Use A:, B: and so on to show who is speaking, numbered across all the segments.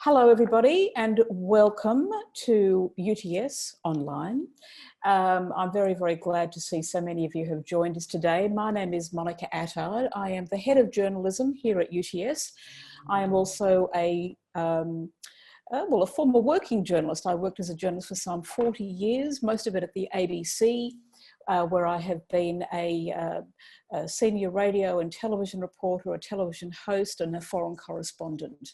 A: Hello everybody and welcome to UTS Online. I'm very, very glad to see so many of you have joined us today. My name is Monica Attard. I am the head of journalism here at UTS. I am also a former working journalist. I worked as a journalist for some 40 years, most of it at the ABC, where I have been a senior radio and television reporter, a television host and a foreign correspondent.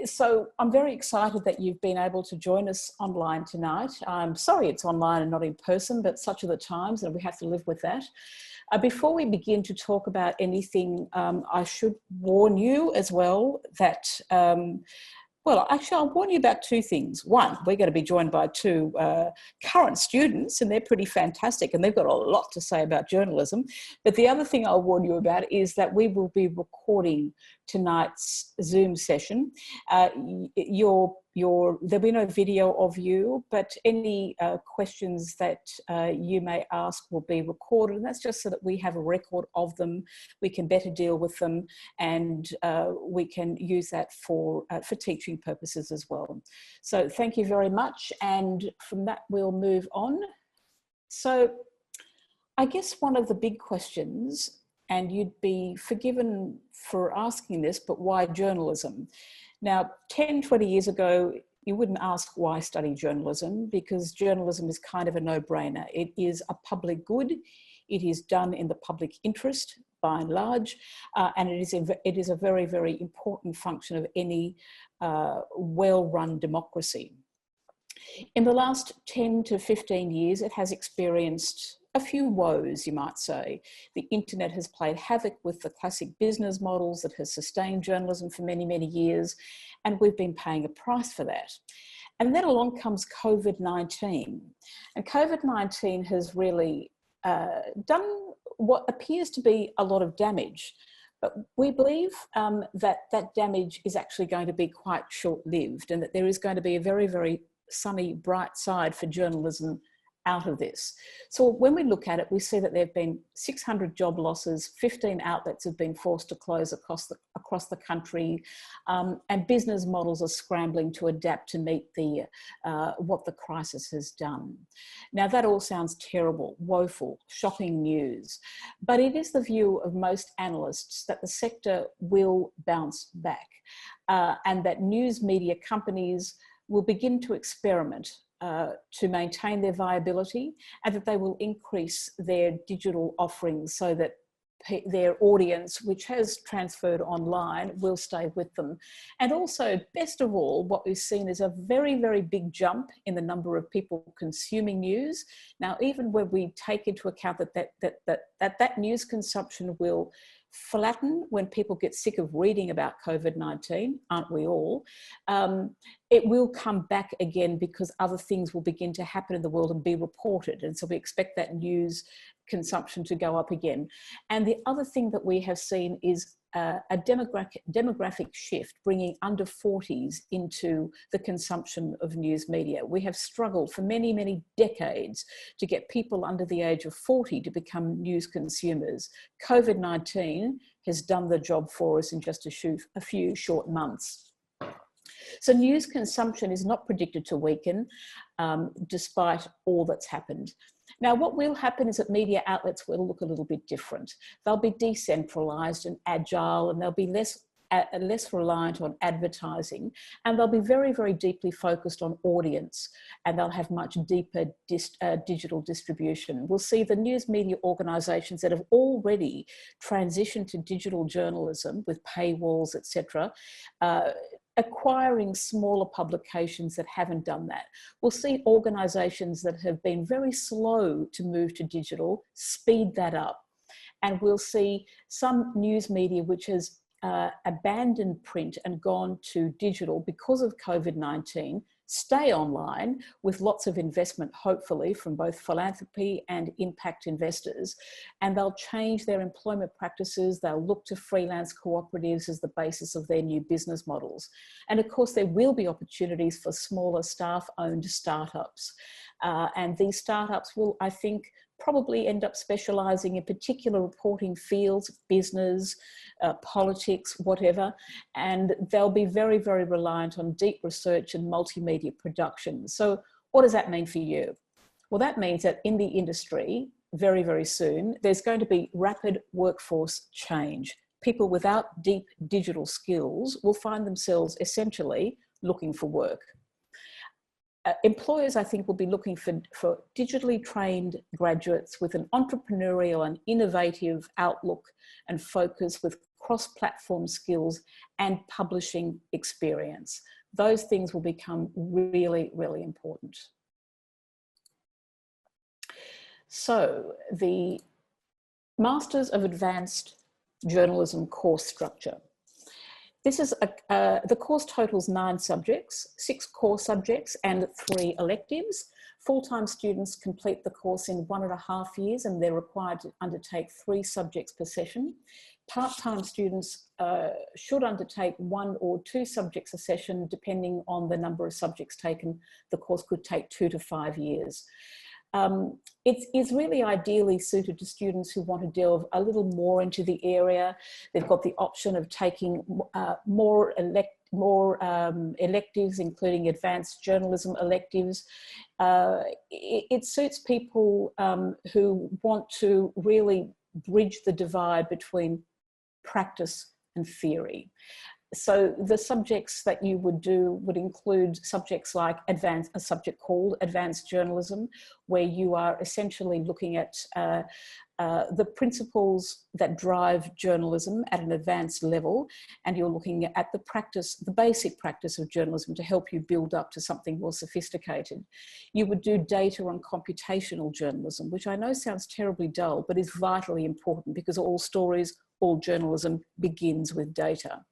A: So I'm very excited that you've been able to join us online tonight. I'm sorry it's online and not in person, but such are the times and we have to live with that. Before we begin to talk about anything, I should warn you as well that well, actually, I'll warn you about two things. One, we're going to be joined by two current students, and they're pretty fantastic, and they've got a lot to say about journalism. But the other thing I'll warn you about is that we will be recording tonight's Zoom session. There'll be no video of you, but any questions that you may ask will be recorded, and that's just so that we have a record of them, we can better deal with them, and we can use that for teaching purposes as well. So thank you very much, and from that we'll move on. So I guess one of the big questions, and you'd be forgiven for asking this, but why journalism? Now, 10, 20 years ago, you wouldn't ask why study journalism, because journalism is kind of a no-brainer. It is a public good. It is done in the public interest, by and large, and it is a very, very important function of any well-run democracy. In the last 10 to 15 years, it has experienced a few woes, you might say. The internet has played havoc with the classic business models that has sustained journalism for many, many years, and we've been paying a price for that. And then along comes COVID-19. And COVID-19 has really done what appears to be a lot of damage. But we believe that that damage is actually going to be quite short-lived, and that there is going to be a very, very sunny, bright side for journalism out of this. So when we look at it, we see that there have been 600 job losses, 15 outlets have been forced to close across the country, and business models are scrambling to adapt to meet the what the crisis has done. Now that all sounds terrible, woeful, shocking news, but it is the view of most analysts that the sector will bounce back, and that news media companies will begin to experiment to maintain their viability, and that they will increase their digital offerings so that their audience, which has transferred online, will stay with them. And also, best of all, what we've seen is a very, very big jump in the number of people consuming news. Now, even when we take into account that news consumption will flatten when people get sick of reading about COVID-19, aren't we all? It will come back again because other things will begin to happen in the world and be reported. And so we expect that news consumption to go up again. And the other thing that we have seen is a demographic shift, bringing under 40s into the consumption of news media. We have struggled for many, many decades to get people under the age of 40 to become news consumers. COVID-19 has done the job for us in just a few short months. So news consumption is not predicted to weaken despite all that's happened. Now, what will happen is that media outlets will look a little bit different. They'll be decentralized and agile, and they'll be less reliant on advertising, and they'll be very, very deeply focused on audience, and they'll have much deeper digital distribution. We'll see the news media organisations that have already transitioned to digital journalism with paywalls, etc., acquiring smaller publications that haven't done that. We'll see organisations that have been very slow to move to digital speed that up. And we'll see some news media which has abandoned print and gone to digital because of COVID-19 stay online with lots of investment, hopefully, from both philanthropy and impact investors. And they'll change their employment practices. They'll look to freelance cooperatives as the basis of their new business models. And of course, there will be opportunities for smaller staff-owned startups. And these startups will, I think, probably end up specialising in particular reporting fields, business, politics, whatever, and they'll be very, very reliant on deep research and multimedia production. So what does that mean for you? Well, that means that in the industry, very, very soon, there's going to be rapid workforce change. People without deep digital skills will find themselves essentially looking for work. Employers, I think, will be looking for digitally trained graduates with an entrepreneurial and innovative outlook and focus, with cross-platform skills and publishing experience. Those things will become really, really important. So the Masters of Advanced Journalism course structure. This is the course totals 9 subjects, 6 core subjects and 3 electives. Full-time students complete the course in 1.5 years and they're required to undertake 3 subjects per session. Part-time students should undertake 1 or 2 subjects a session, depending on the number of subjects taken. The course could take 2 to 5 years. It is really ideally suited to students who want to delve a little more into the area. They've got the option of taking more electives, including advanced journalism electives. It suits people who want to really bridge the divide between practice and theory. So the subjects that you would do would include subjects like a subject called advanced journalism, where you are essentially looking at the principles that drive journalism at an advanced level, and you're looking at the practice, the basic practice of journalism, to help you build up to something more sophisticated. You would do data and computational journalism, which I know sounds terribly dull, but is vitally important, because all stories, all journalism begins with data.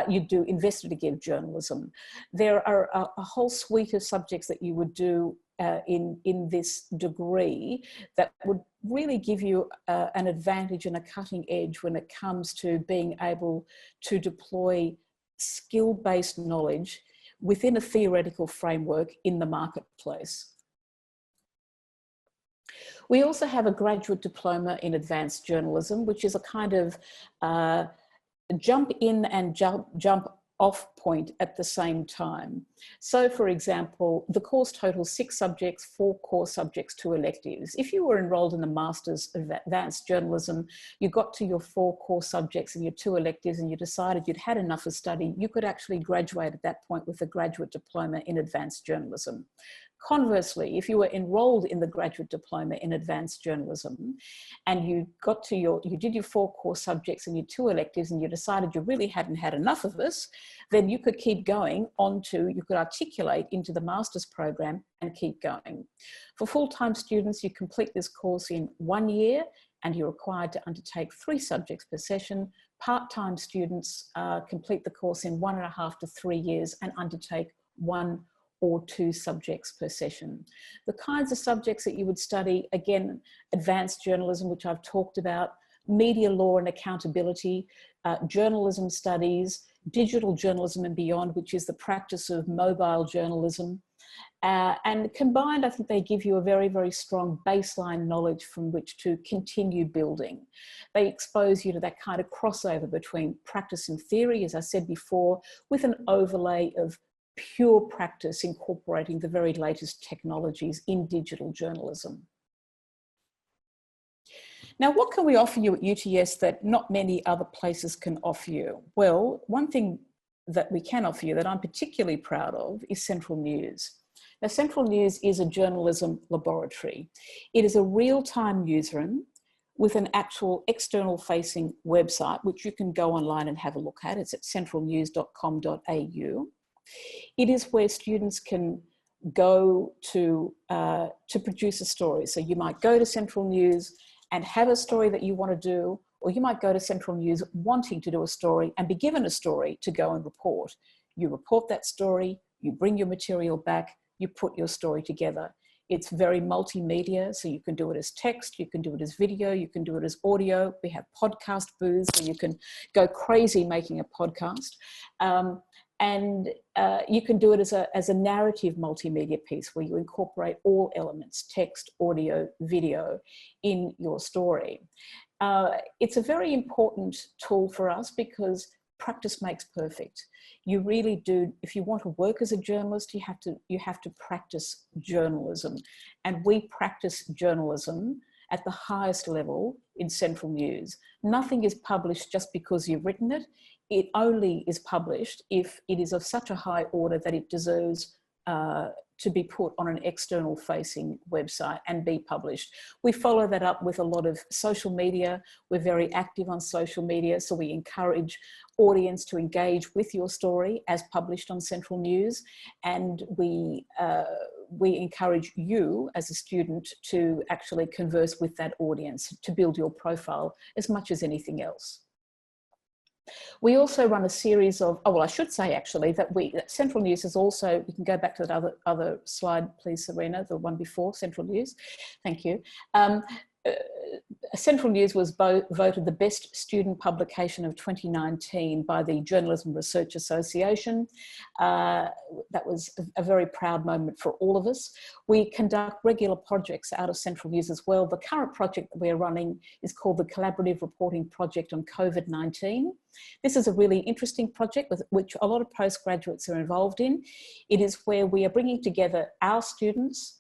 A: You do investigative journalism. There are a whole suite of subjects that you would do in this degree that would really give you an advantage and a cutting edge when it comes to being able to deploy skill-based knowledge within a theoretical framework in the marketplace. We also have a graduate diploma in advanced journalism, which is a kind of jump in and jump off point at the same time. So for example, the course totals 6 subjects, 4 core subjects, 2 electives. If you were enrolled in the Masters of Advanced Journalism, you got to your 4 core subjects and your 2 electives and you decided you'd had enough of study, you could actually graduate at that point with a graduate diploma in advanced journalism. Conversely, if you were enrolled in the graduate diploma in advanced journalism and you did your 4 core subjects and your 2 electives and you decided you really hadn't had enough of this, then you could keep going on to, you could articulate into the master's program and keep going. For full-time students, you complete this course in 1 year and you're required to undertake 3 subjects per session. Part-time students complete the course in 1.5 to 3 years and undertake 1 or 2 subjects per session. The kinds of subjects that you would study, again, advanced journalism, which I've talked about, media law and accountability, journalism studies, digital journalism and beyond, which is the practice of mobile journalism. And combined, I think they give you a very, very strong baseline knowledge from which to continue building. They expose you to that kind of crossover between practice and theory, as I said before, with an overlay of pure practice incorporating the very latest technologies in digital journalism. Now, what can we offer you at UTS that not many other places can offer you? Well, one thing that we can offer you that I'm particularly proud of is Central News. Now, Central News is a journalism laboratory. It is a real-time newsroom with an actual external-facing website, which you can go online and have a look at. It's at centralnews.com.au. It is where students can go to produce a story. So you might go to Central News and have a story that you want to do, or you might go to Central News wanting to do a story and be given a story to go and report. You report that story, you bring your material back, you put your story together. It's very multimedia, so you can do it as text, you can do it as video, you can do it as audio. We have podcast booths where you can go crazy making a podcast. You can do it as a narrative multimedia piece where you incorporate all elements, text, audio, video, in your story. It's a very important tool for us because practice makes perfect. You really do, if you want to work as a journalist, you have to practice journalism. And we practice journalism at the highest level in Central News. Nothing is published just because you've written it. It only is published if it is of such a high order that it deserves to be put on an external facing website and be published. We follow that up with a lot of social media. We're very active on social media, so we encourage audience to engage with your story as published on Central News, and we encourage you as a student to actually converse with that audience to build your profile as much as anything else. We also run a series of, oh, well, I should say actually that Central News is also, we can go back to that other slide, please, Serena, the one before Central News. Thank you. Central News was voted the best student publication of 2019 by the Journalism Research Association. That was a very proud moment for all of us. We conduct regular projects out of Central News as well. The current project that we're running is called the Collaborative Reporting Project on COVID-19. This is a really interesting project with which a lot of postgraduates are involved in. It is where we are bringing together our students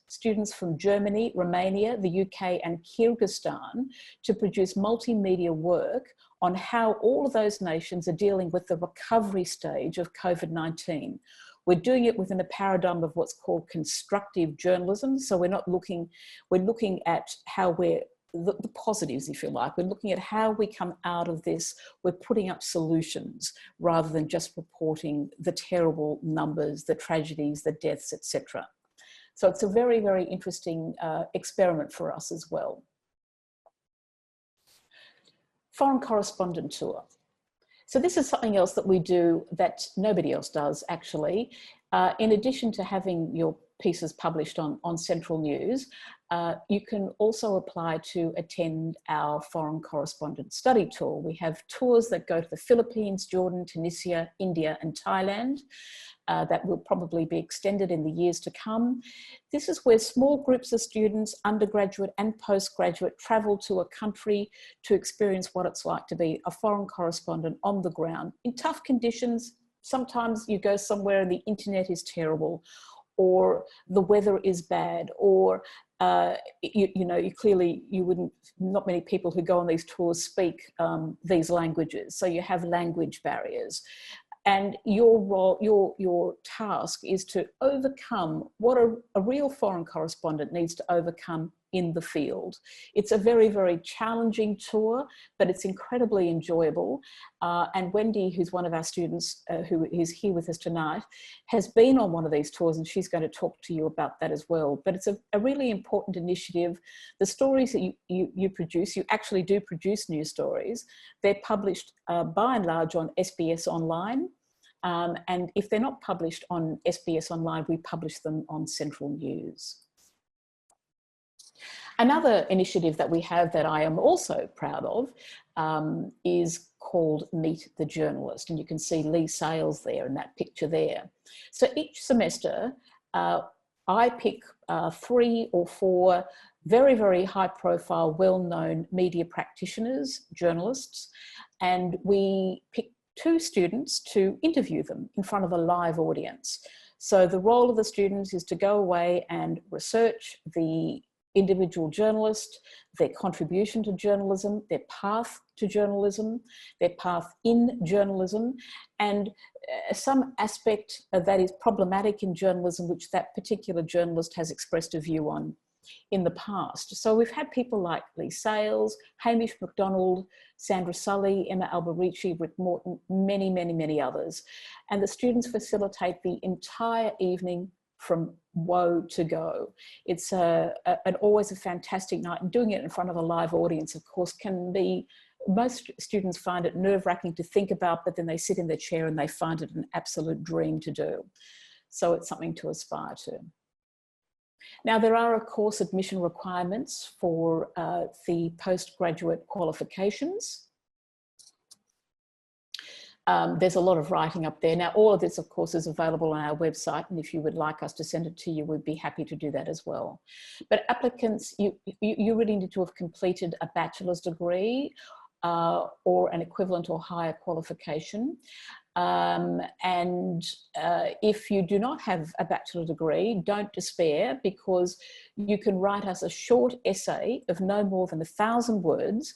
A: from Germany, Romania, the UK and Kyrgyzstan to produce multimedia work on how all of those nations are dealing with the recovery stage of COVID-19. We're doing it within a paradigm of what's called constructive journalism. So we're looking at how the positives, if you like. We're looking at how we come out of this. We're putting up solutions rather than just reporting the terrible numbers, the tragedies, the deaths, etc. So it's a very, very interesting experiment for us as well. Foreign correspondent tour. So this is something else that we do that nobody else does, actually. In addition to having your pieces published on Central News, you can also apply to attend our foreign correspondent study tour. We have tours that go to the Philippines, Jordan, Tunisia, India, and Thailand. That will probably be extended in the years to come. This is where small groups of students, undergraduate and postgraduate, travel to a country to experience what it's like to be a foreign correspondent on the ground in tough conditions. Sometimes you go somewhere and the internet is terrible, or the weather is bad, or not many people who go on these tours speak these languages, so you have language barriers. And your role, your task is to overcome what a real foreign correspondent needs to overcome in the field. It's a very, very challenging tour, but it's incredibly enjoyable. And Wendy, who's one of our students who is here with us tonight, has been on one of these tours, and she's going to talk to you about that as well. But it's a really important initiative. The stories that you produce, you actually do produce news stories. They're published by and large on SBS Online. And if they're not published on SBS Online, we publish them on Central News. Another initiative that we have that I am also proud of is called Meet the Journalist. And you can see Lee Sales there in that picture there. So each semester, I pick 3 or 4 very, very high profile, well-known media practitioners, journalists, and we pick 2 students to interview them in front of a live audience. So the role of the students is to go away and research the individual journalist, their contribution to journalism, their path to journalism, their path in journalism, and some aspect that is problematic in journalism which that particular journalist has expressed a view on in the past. So we've had people like Lee Sales, Hamish MacDonald, Sandra Sully, Emma Alberici, Rick Morton, many, many, many others. And the students facilitate the entire evening from woe to go. It's always a fantastic night, and doing it in front of a live audience, of course, can be, most students find it nerve-wracking to think about, but then they sit in their chair and they find it an absolute dream to do. So it's something to aspire to. Now, there are, of course, admission requirements for the postgraduate qualifications. There's a lot of writing up there. Now, all of this, of course, is available on our website, and if you would like us to send it to you, we'd be happy to do that as well. But applicants, you really need to have completed a bachelor's degree or an equivalent or higher qualification. If you do not have a bachelor degree, don't despair, because you can write us a short essay of no more than 1,000 words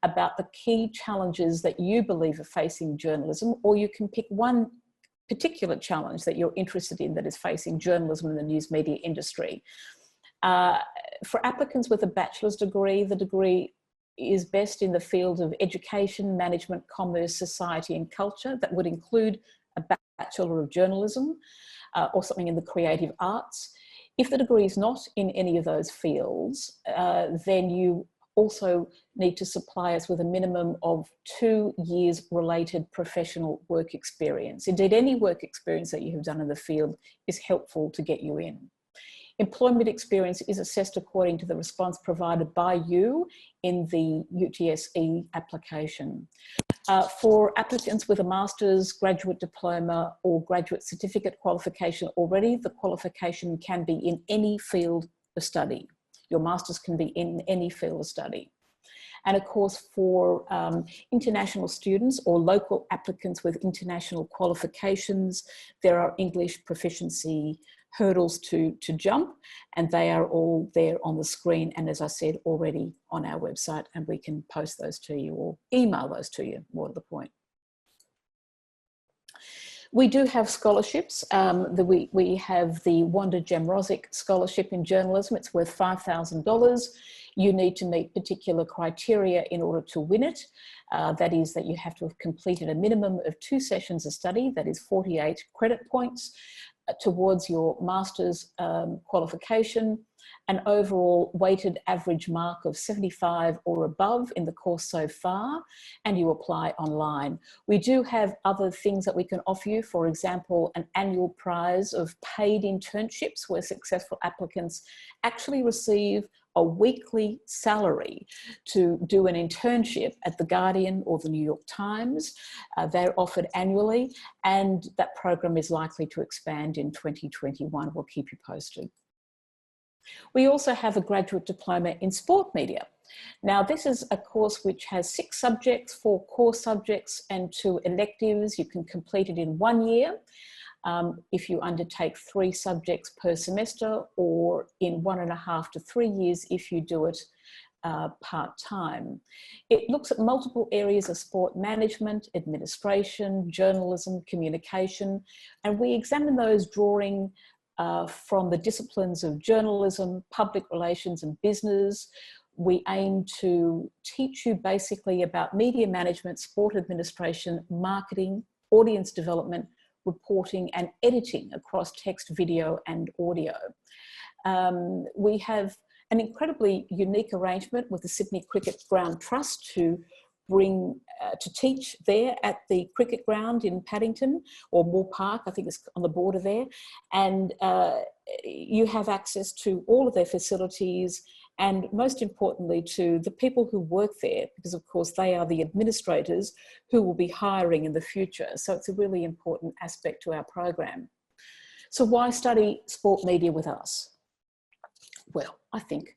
A: about the key challenges that you believe are facing journalism, or you can pick one particular challenge that you're interested in that is facing journalism in the news media industry. For applicants with a bachelor's degree, the degree is best in the field of education, management, commerce, society and culture. That would include a Bachelor of Journalism or something in the creative arts. If the degree is not in any of those fields, then you also need to supply us with a minimum of 2 years related professional work experience. Indeed, any work experience that you have done in the field is helpful to get you in. Employment experience is assessed according to the response provided by you in the UTS-E application. For applicants with a master's, graduate diploma or graduate certificate qualification already, the qualification can be in any field of study. Your master's can be in any field of study. And of course, for international students or local applicants with international qualifications, there are English proficiency hurdles to jump, and they are all there on the screen, and as I said, already on our website, and we can post those to you or email those to you, more to the point. We do have scholarships. We have the Wanda Jamrozik Scholarship in Journalism. It's worth $5,000. You need to meet particular criteria in order to win it. That is that you have to have completed a minimum of 2 sessions of study, that is 48 credit points, towards your master's qualification, an overall weighted average mark of 75 or above in the course so far, and you apply online. We do have other things that we can offer you, for example, an annual prize of paid internships where successful applicants actually receive a weekly salary to do an internship at The Guardian or the New York Times. They're offered annually, and that program is likely to expand in 2021. We'll keep you posted. We also have a graduate diploma in sport media. Now, this is a course which has 6 subjects, 4 core subjects and 2 electives. You can complete it in 1 year. If you undertake 3 subjects per semester, or in 1.5 to 3 years if you do it part-time. It looks at multiple areas of sport management, administration, journalism, communication, and we examine those drawing from the disciplines of journalism, public relations and business. We aim to teach you basically about media management, sport administration, marketing, audience development, reporting and editing across text, video and audio. We have an incredibly unique arrangement with the Sydney Cricket Ground Trust to teach there at the cricket ground in Paddington, or Moore Park, I think it's on the border there. And you have access to all of their facilities, and most importantly to the people who work there, because of course they are the administrators who will be hiring in the future. So it's a really important aspect to our program. So why study sport media with us? Well, I think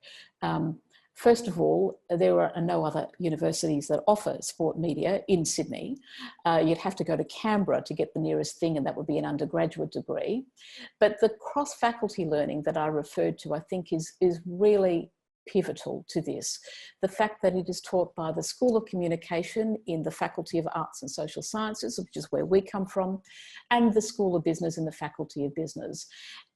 A: first of all, there are no other universities that offer sport media in Sydney. You'd have to go to Canberra to get the nearest thing, and that would be an undergraduate degree. But the cross-faculty learning that I referred to, I think is really pivotal to this. The fact that it is taught by the School of Communication in the Faculty of Arts and Social Sciences, which is where we come from, and the School of Business in the Faculty of Business.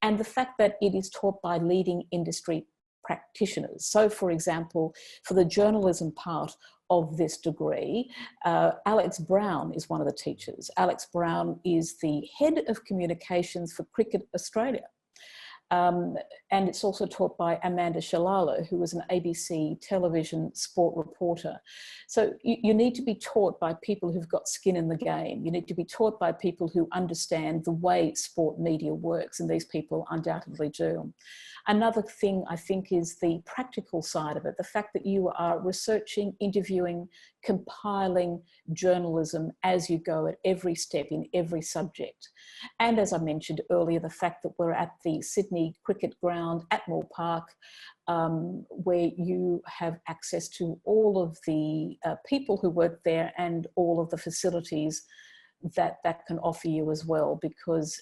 A: And the fact that it is taught by leading industry practitioners. So for example, for the journalism part of this degree, Alex Brown is one of the teachers. Alex Brown is the head of communications for Cricket Australia. And it's also taught by Amanda Shalala, who was an ABC television sport reporter. So you need to be taught by people who've got skin in the game. You need to be taught by people who understand the way sport media works, and these people undoubtedly do. Another thing I think is the practical side of it, the fact that you are researching, interviewing, compiling journalism as you go at every step in every subject. And as I mentioned earlier, the fact that we're at the Sydney Cricket Ground at Moore Park, where you have access to all of the people who work there and all of the facilities that can offer you as well, because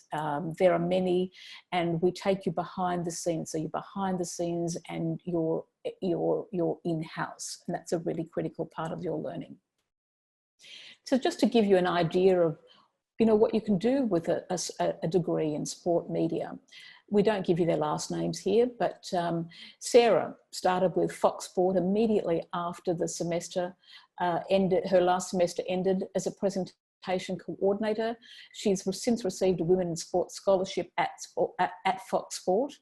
A: there are many, and we take you behind the scenes. So you're behind the scenes and you're in-house, and that's a really critical part of your learning. So just to give you an idea of, you know, what you can do with a degree in sport media. We don't give you their last names here, but Sarah started with Fox Sport immediately after the semester ended. Her last semester ended as a presentation coordinator. She's since received a Women in Sport scholarship at Fox Sport.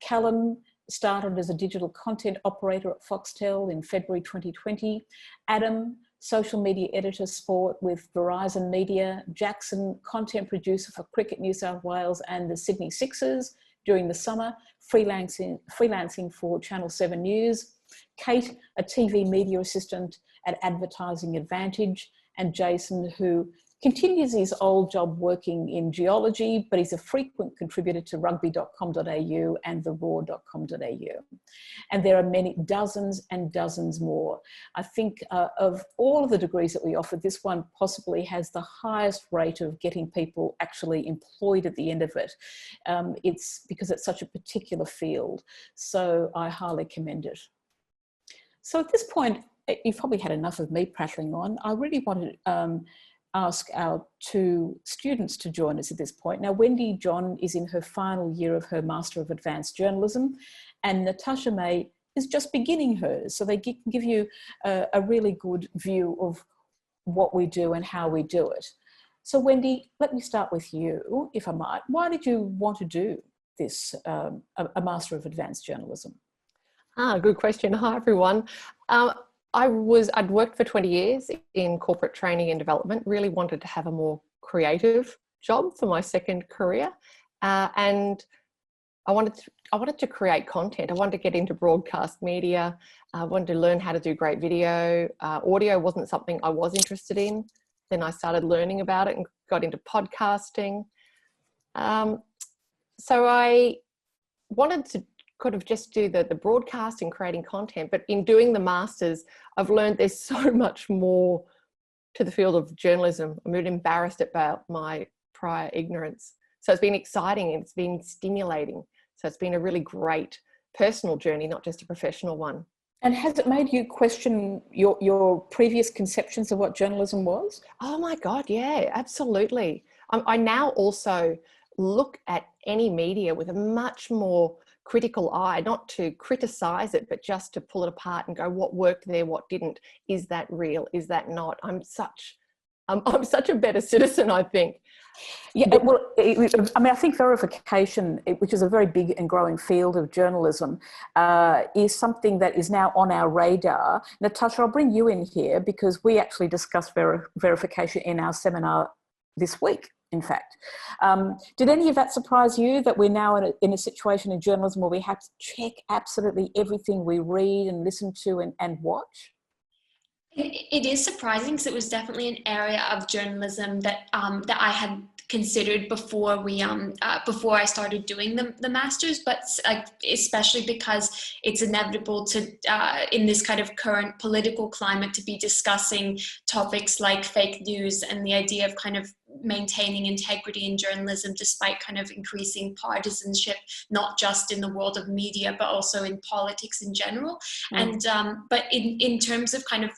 A: Callum started as a digital content operator at Foxtel in February 2020. Adam, social media editor sport with Verizon Media. Jackson, content producer for Cricket New South Wales and the Sydney Sixers during the summer, freelancing for Channel 7 News. Kate, a TV media assistant at Advertising Advantage. And Jason, who continues his old job working in geology, but he's a frequent contributor to rugby.com.au and theraw.com.au. And there are many, dozens and dozens more. I think of all of the degrees that we offer, this one possibly has the highest rate of getting people actually employed at the end of it. It's because it's such a particular field. So I highly commend it. So at this point, you've probably had enough of me prattling on. I really wanted to ask our two students to join us at this point. Now, Wendy John is in her final year of her Master of Advanced Journalism, and Natasha May is just beginning hers. So they give you a really good view of what we do and how we do it. So Wendy, let me start with you, if I might. Why did you want to do this, a Master of Advanced Journalism?
B: Good question. Hi, everyone. I'd worked for 20 years in corporate training and development, really wanted to have a more creative job for my second career. And I wanted to create content. I wanted to get into broadcast media. I wanted to learn how to do great video. Audio wasn't something I was interested in. Then I started learning about it and got into podcasting. So I wanted to could have just do the broadcast and creating content, but in doing the masters, I've learned there's so much more to the field of journalism. I'm a bit embarrassed about my prior ignorance. So it's been exciting and it's been stimulating. So it's been a really great personal journey, not just a professional one.
A: And has it made you question your previous conceptions of what journalism was?
B: Oh my God, yeah, absolutely. I now also look at any media with a much more critical eye, not to criticize it, but just to pull it apart and go, what worked there, what didn't? Is that real? Is that not? I'm such a better citizen, I think.
A: Yeah, well, I mean, I think verification, which is a very big and growing field of journalism, is something that is now on our radar. Natasha, I'll bring you in here because we actually discussed verification in our seminar this week. In fact, did any of that surprise you, that we're now in a situation in journalism where we have to check absolutely everything we read and listen to and watch?
C: It is surprising because it was definitely an area of journalism that I had considered before I started doing the masters, but especially because it's inevitable to in this kind of current political climate to be discussing topics like fake news and the idea of kind of maintaining integrity in journalism despite kind of increasing partisanship, not just in the world of media but also in politics in general. And but in terms of kind of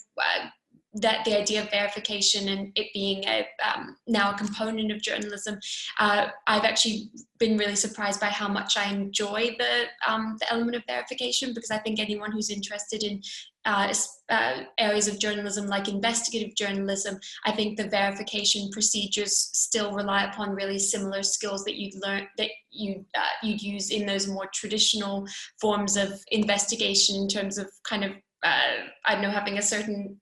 C: that the idea of verification and it being now a component of journalism, I've actually been really surprised by how much I enjoy the element of verification, because I think anyone who's interested in areas of journalism like investigative journalism, I think the verification procedures still rely upon really similar skills that you'd learn, that you'd use in those more traditional forms of investigation, in terms of kind of, I don't know, having a certain,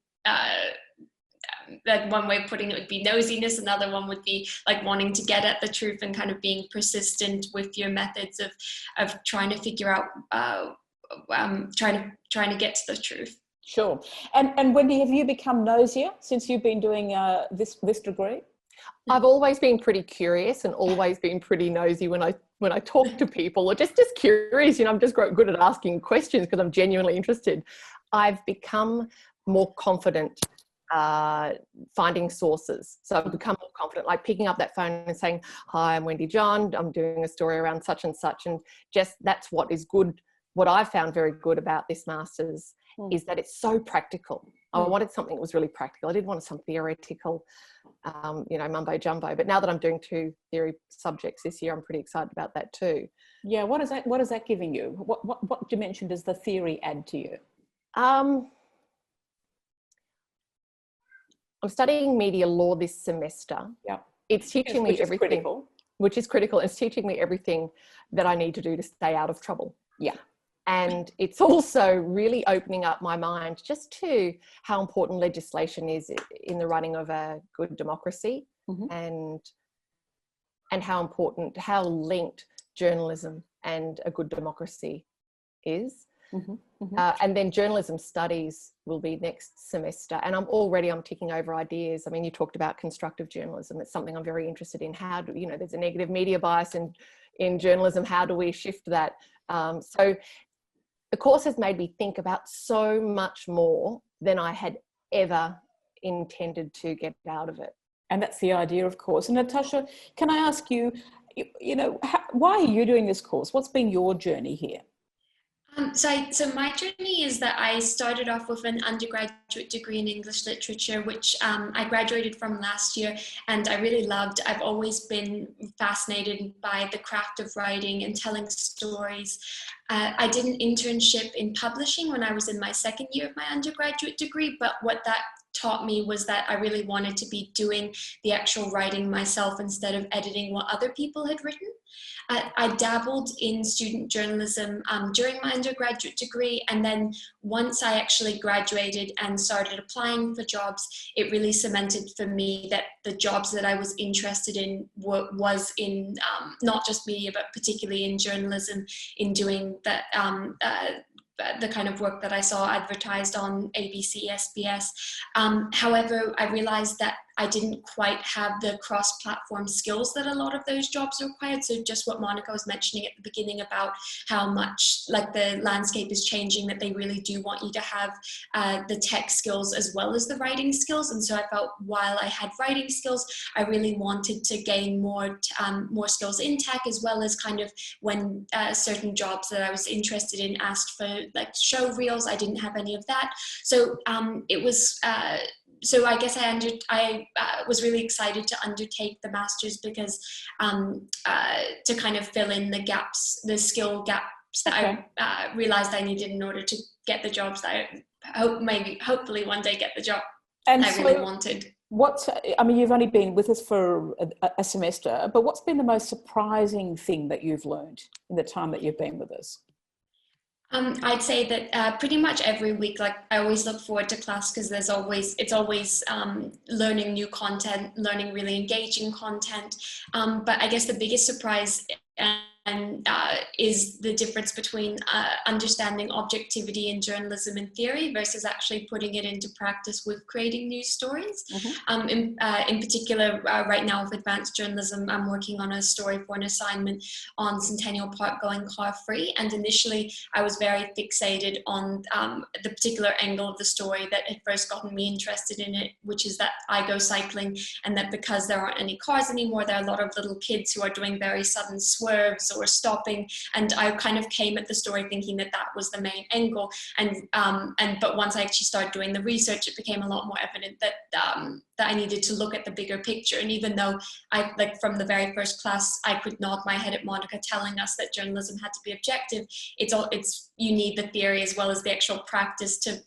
C: like one way of putting it would be nosiness, another one would be like wanting to get at the truth and kind of being persistent with your methods of trying to figure out, trying to get to the truth.
A: Sure. And Wendy, have you become nosier since you've been doing this degree?
B: I've always been pretty curious and always been pretty nosy when I talk to people, or just curious. You know, I'm just good at asking questions because I'm genuinely interested. I've become more confident finding sources. So I've become more confident, like picking up that phone and saying, "Hi, I'm Wendy John. I'm doing a story around such and such." And just, that's what is good. What I found very good about this master's is that it's so practical. I wanted something that was really practical. I didn't want some theoretical, you know, mumbo jumbo. But now that I'm doing 2 theory subjects this year, I'm pretty excited about that too.
A: Yeah. What is that giving you? What dimension does the theory add to you?
B: I'm studying media law this semester.
A: Yeah.
B: It's teaching me everything,
A: critical.
B: which is critical. It's teaching me everything that I need to do to stay out of trouble.
A: Yeah.
B: And it's also really opening up my mind just to how important legislation is in the running of a good democracy, and how important, how linked journalism and a good democracy is. And then journalism studies will be next semester, and I'm ticking over ideas. I mean, you talked about constructive journalism. It's something I'm very interested in. How do, you know, there's a negative media bias in journalism. How do we shift that? So the course has made me think about so much more than I had ever intended to get out of it.
A: And that's the idea, of course. And Natasha, can I ask you, you know, why are you doing this course? What's been your journey here?
C: So my journey is that I started off with an undergraduate degree in English literature, which I graduated from last year, and I really loved. I've always been fascinated by the craft of writing and telling stories. I did an internship in publishing when I was in my second year of my undergraduate degree, but what that taught me was that I really wanted to be doing the actual writing myself instead of editing what other people had written. I dabbled in student journalism during my undergraduate degree, and then once I actually graduated and started applying for jobs, it really cemented for me that the jobs that I was interested in was in not just media, but particularly in journalism, in doing that the kind of work that I saw advertised on ABC, SBS. However, I realized that I didn't quite have the cross-platform skills that a lot of those jobs required. So just what Monica was mentioning at the beginning about how much like the landscape is changing, that they really do want you to have the tech skills as well as the writing skills. And so I felt while I had writing skills, I really wanted to gain more skills in tech, as well as kind of when certain jobs that I was interested in asked for like show reels, I didn't have any of that. So it was so I guess I was really excited to undertake the master's because to kind of fill in the gaps, the skill gaps that I realized I needed in order to get the jobs that I hopefully one day get the job
A: and
C: I really wanted.
A: I mean, you've only been with us for a semester, but what's been the most surprising thing that you've learned in the time that you've been with us?
C: I'd say that pretty much every week, like I always look forward to class because it's always learning new content, learning really engaging content. But I guess the biggest surprise is the difference between understanding objectivity in journalism and theory versus actually putting it into practice with creating news stories. In particular, right now with advanced journalism, I'm working on a story for an assignment on Centennial Park going car-free. And initially, I was very fixated on the particular angle of the story that had first gotten me interested in it, which is that I go cycling, and that because there aren't any cars anymore, there are a lot of little kids who are doing very sudden swerves or stopping. And I kind of came at the story thinking that that was the main angle. But once I actually started doing the research, it became a lot more evident that that I needed to look at the bigger picture. And even though I, like, from the very first class, I could nod my head at Monica telling us that journalism had to be objective, you need the theory as well as the actual practice to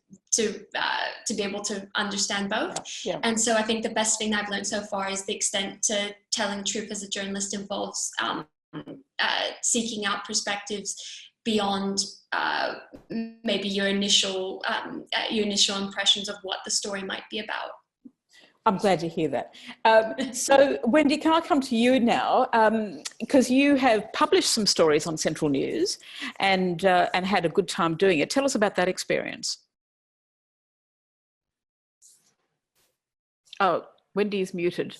C: be able to understand both.
A: Yeah.
C: And so I think the best thing I've learned so far is the extent to telling the truth as a journalist involves seeking out perspectives beyond maybe your initial impressions of what the story might be about.
A: I'm glad to hear that. So, Wendy, can I come to you now? Because you have published some stories on Central News and had a good time doing it. Tell us about that experience. Oh, Wendy is muted.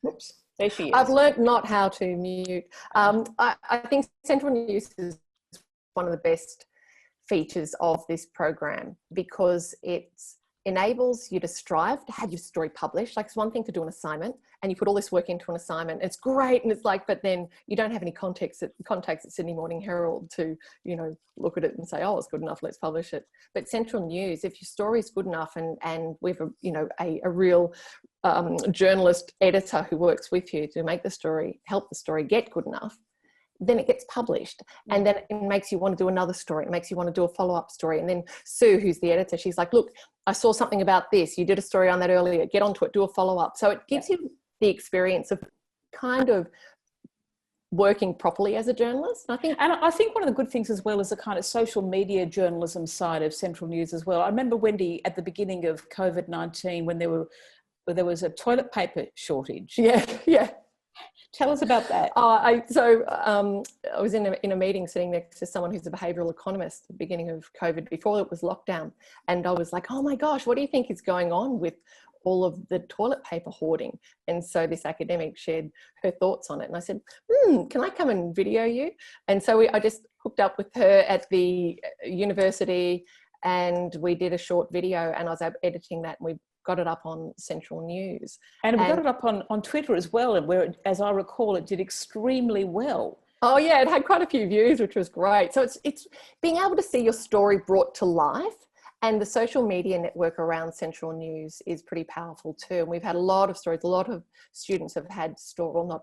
A: Oops, there she is.
B: I've learnt not how to mute. I think Central News is one of the best features of this program because it enables you to strive to have your story published. Like, it's one thing to do an assignment and you put all this work into an assignment. It's great. And it's like, but then you don't have any contacts at Sydney Morning Herald to, you know, look at it and say, oh, it's good enough, let's publish it. But Central News, if your story is good enough and we've, a real journalist editor who works with you to make the story, help the story get good enough, then it gets published. And then it makes you want to do another story. It makes you want to do a follow-up story. And then Sue, who's the editor, she's like, look, I saw something about this. You did a story on that earlier. Get onto it, do a follow-up. So it gives you the experience of kind of working properly as a journalist. And
A: I think one of the good things as well is the kind of social media journalism side of Central News as well. I remember, Wendy, at the beginning of COVID-19 when there was a toilet paper shortage.
B: Yeah.
A: Tell us about that.
B: I was in a meeting sitting next to someone who's a behavioural economist at the beginning of COVID, before it was lockdown. And I was like, oh my gosh, what do you think is going on with all of the toilet paper hoarding? And so this academic shared her thoughts on it. And I said, can I come and video you? And so I just hooked up with her at the university and we did a short video, and I was editing that, and we got it up on Central News.
A: And we got it up on Twitter as well, and where, as I recall, it did extremely well.
B: Oh yeah, it had quite a few views, which was great. So it's being able to see your story brought to life, and the social media network around Central News is pretty powerful too. And we've had a lot of stories. A lot of students have had well, not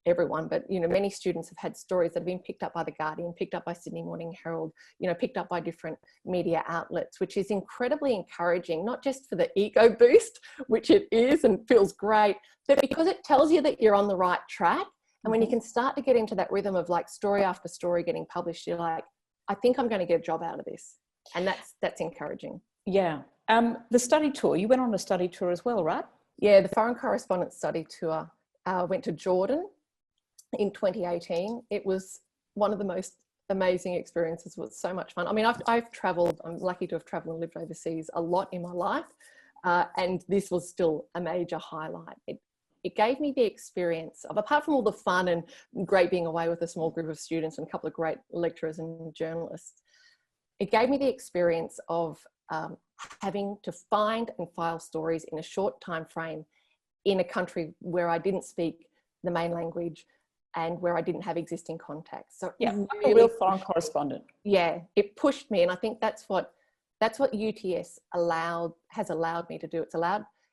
B: everyone, but many students have had stories that have been picked up by The Guardian, picked up by Sydney Morning Herald, picked up by different media outlets, which is incredibly encouraging, not just for the ego boost, which it is and feels great, but because it tells you that you're on the right track. And when you can start to get into that rhythm of like story after story getting published, you're like, I think I'm going to get a job out of this. And that's encouraging.
A: Yeah. The study tour, you went on a study tour as well, right?
B: Yeah, the foreign correspondence study tour. Went to Jordan in 2018. It was one of the most amazing experiences. It was so much fun. I mean, I've traveled, I'm lucky to have traveled and lived overseas a lot in my life. And this was still a major highlight. It gave me the experience of, apart from all the fun and great being away with a small group of students and a couple of great lecturers and journalists, it gave me the experience of having to find and file stories in a short time frame in a country where I didn't speak the main language and where I didn't have existing contacts. So
A: yeah, really, a real foreign correspondent.
B: Yeah, it pushed me, and I think that's what UTS has allowed me to do.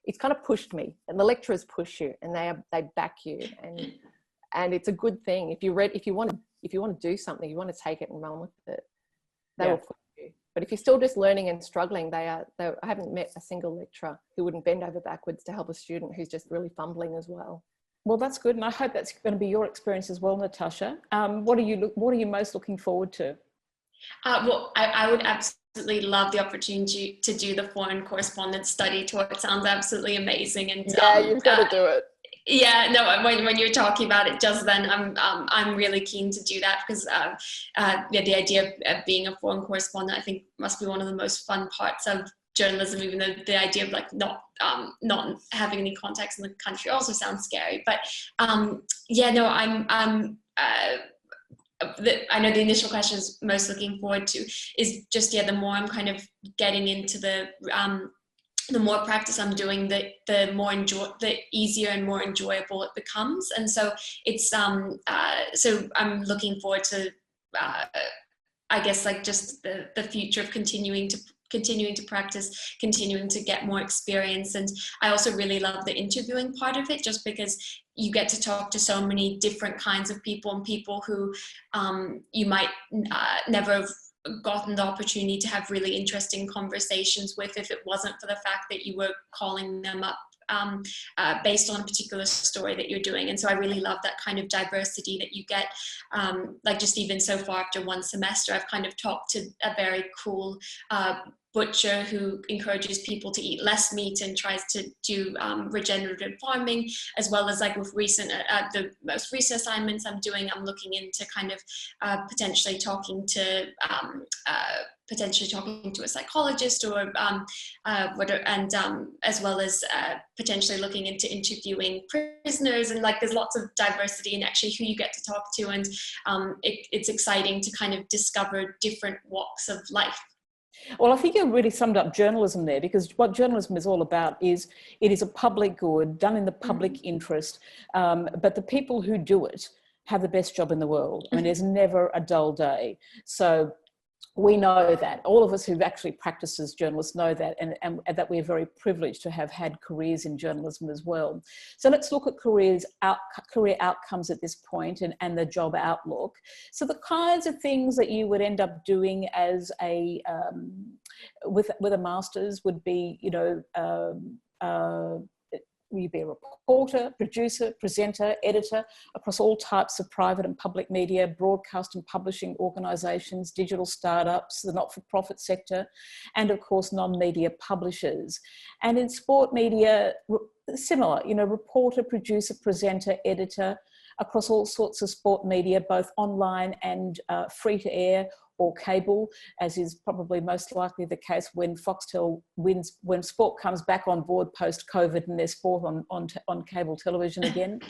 B: It's kind of pushed me, and the lecturers push you, and they back you, and it's a good thing. If you want to do something, you want to take it and run with it, they will push you. But if you're still just learning and struggling, I haven't met a single lecturer who wouldn't bend over backwards to help a student who's just really fumbling as well.
A: Well, that's good, and I hope that's going to be your experience as well, Natasha. What are you most looking forward to?
C: Well, I would absolutely love the opportunity to do the foreign correspondence study tour. It sounds absolutely amazing, and
B: yeah, you've got to do it.
C: Yeah, no. When you're talking about it just then, I'm really keen to do that, because the idea of being a foreign correspondent, I think, must be one of the most fun parts of journalism. Even though the idea of like not having any contacts in the country also sounds scary, but yeah, no, I know the initial question is most looking forward to is just, the more I'm kind of getting into the the more practice I'm doing, the easier and more enjoyable it becomes. And so it's so I'm looking forward to I guess like just the future of continuing to practice, continuing to get more experience. And I also really love the interviewing part of it, just because you get to talk to so many different kinds of people, and people who you might never have gotten the opportunity to have really interesting conversations with if it wasn't for the fact that you were calling them up based on a particular story that you're doing. And so I really love that kind of diversity that you get. Like just even so far after one semester, I've kind of talked to a very cool butcher who encourages people to eat less meat and tries to do regenerative farming, as well as like with the most recent assignments I'm doing, I'm looking into kind of potentially talking to a psychologist or as well as potentially looking into interviewing prisoners, and like there's lots of diversity in actually who you get to talk to, and it's exciting to kind of discover different walks of life.
A: Well, I think you really summed up journalism there, because what journalism is all about is it is a public good done in the public interest, but the people who do it have the best job in the world. I mean, there's never a dull day. So we know that. All of us who've actually practiced as journalists know that, and that we're very privileged to have had careers in journalism as well. So let's look at career outcomes at this point, and the job outlook. So the kinds of things that you would end up doing as with a master's would be, you'd be a reporter, producer, presenter, editor across all types of private and public media, broadcast and publishing organisations, digital startups, the not-for-profit sector, and of course non-media publishers. And in sport media, similar, reporter, producer, presenter, editor across all sorts of sport media, both online and free-to-air or cable, as is probably most likely the case when Foxtel wins, when sport comes back on board post-COVID and there's sport on cable television again.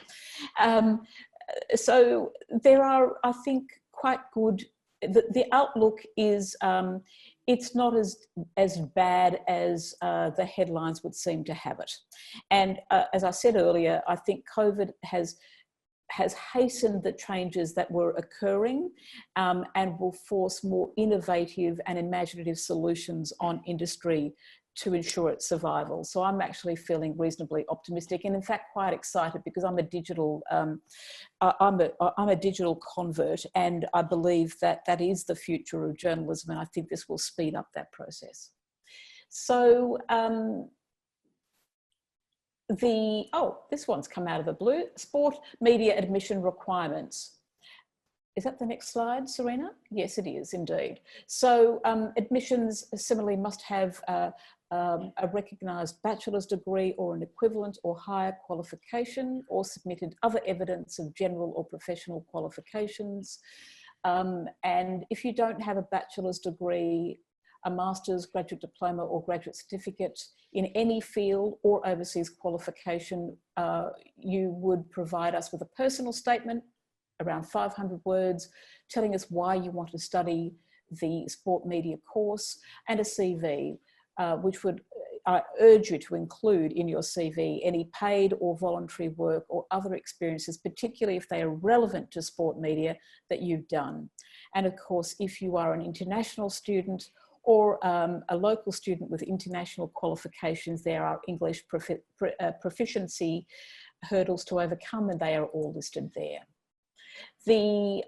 A: So there are, I think, quite good, the outlook is, it's not as bad as the headlines would seem to have it. And as I said earlier, I think COVID has hastened the changes that were occurring, and will force more innovative and imaginative solutions on industry to ensure its survival. So I'm actually feeling reasonably optimistic, and in fact quite excited, because I'm a digital convert, and I believe that is the future of journalism, and I think this will speed up that process. So this one's come out of the blue. Sport media admission requirements. Is that the next slide, Serena? Yes, it is indeed. So admissions similarly must have a recognised bachelor's degree or an equivalent or higher qualification, or submitted other evidence of general or professional qualifications. And if you don't have a bachelor's degree, a master's, graduate diploma or graduate certificate in any field or overseas qualification, you would provide us with a personal statement, around 500 words, telling us why you want to study the sport media course, and a CV, which would I urge you to include in your CV any paid or voluntary work or other experiences, particularly if they are relevant to sport media, that you've done. And of course, if you are an international student or a local student with international qualifications, there are English proficiency hurdles to overcome, and they are all listed there. The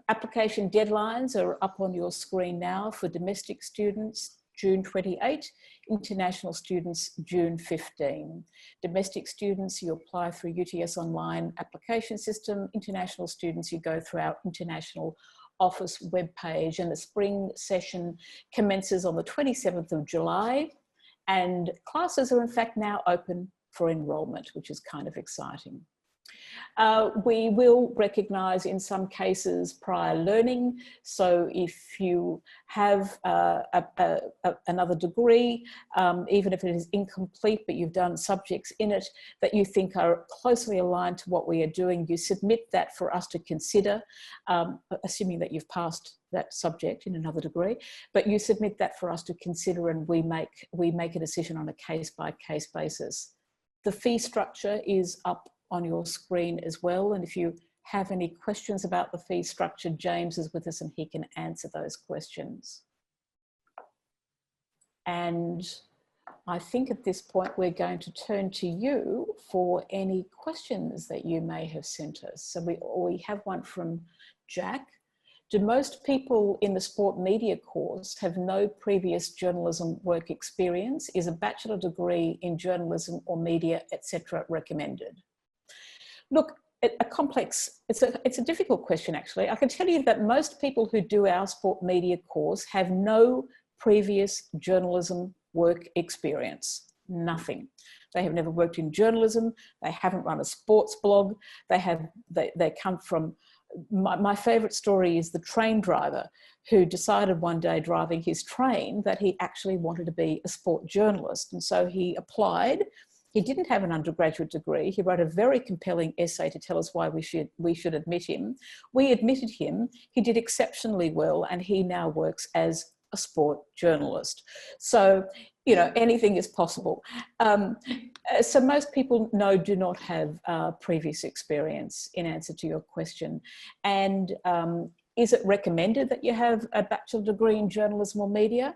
A: application deadlines are up on your screen now. For domestic students, June 28, international students, June 15. Domestic students, you apply through UTS online application system. International students, you go through our international office webpage, and the spring session commences on the 27th of July, and classes are in fact now open for enrolment, which is kind of exciting. We will recognise in some cases prior learning. So if you have another degree, even if it is incomplete, but you've done subjects in it that you think are closely aligned to what we are doing, you submit that for us to consider, assuming that you've passed that subject in another degree, but you submit that for us to consider, and we make a decision on a case-by-case basis. The fee structure is up on your screen as well, and if you have any questions about the fee structure, James is with us and he can answer those questions. And I think at this point we're going to turn to you for any questions that you may have sent us. So we have one from Jack. Do most people in the sport media course have no previous journalism work experience? Is a bachelor degree in journalism or media, etc., recommended? Look, it's a difficult question, actually. I can tell you that most people who do our sport media course have no previous journalism work experience, nothing. They have never worked in journalism. They haven't run a sports blog. They come from, my favourite story is the train driver who decided one day driving his train that he actually wanted to be a sport journalist. And so he applied. He didn't have an undergraduate degree. He wrote a very compelling essay to tell us why we should admit him. We admitted him. He did exceptionally well, and he now works as a sport journalist. So, you know, anything is possible. So most people do not have previous experience, in answer to your question. And is it recommended that you have a bachelor degree in journalism or media?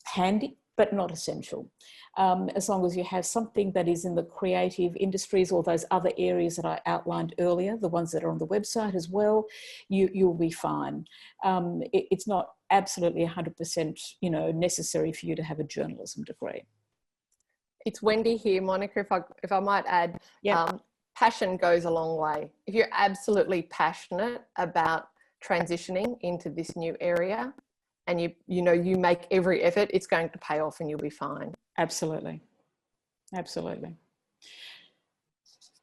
A: Handy, but not essential. As long as you have something that is in the creative industries or those other areas that I outlined earlier, the ones that are on the website as well, you'll be fine. It's not absolutely 100%, you know, necessary for you to have a journalism degree.
B: It's Wendy here, Monica, if I might add, passion goes a long way. If you're absolutely passionate about transitioning into this new area, and you make every effort, it's going to pay off and you'll be fine. Absolutely.
A: Absolutely.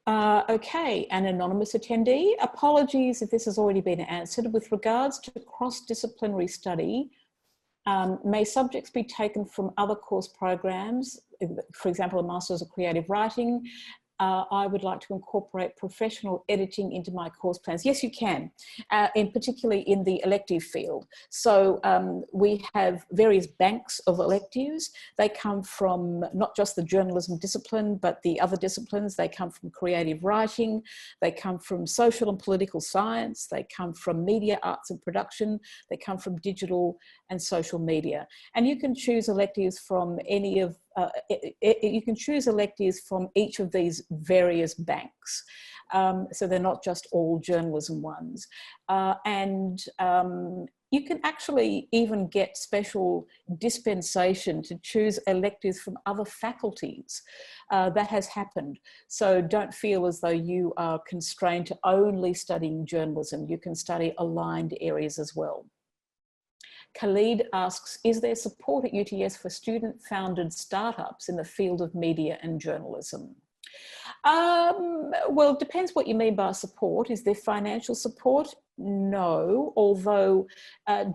A: Okay, an anonymous attendee. Apologies if this has already been answered. With regards to cross-disciplinary study, may subjects be taken from other course programs, for example, a Master's of Creative Writing? I would like to incorporate professional editing into my course plans. Yes, you can, and particularly in the elective field. So we have various banks of electives. They come from not just the journalism discipline, but the other disciplines. They come from creative writing. They come from social and political science. They come from media, arts and production. They come from digital and social media. And you can choose electives from any of you can choose electives from each of these various banks. So they're not just all journalism ones. You can actually even get special dispensation to choose electives from other faculties. That has happened. So don't feel as though you are constrained to only studying journalism. You can study aligned areas as well. Khalid asks, is there support at UTS for student-founded startups in the field of media and journalism? Well, it depends what you mean by support. Is there financial support? No, although,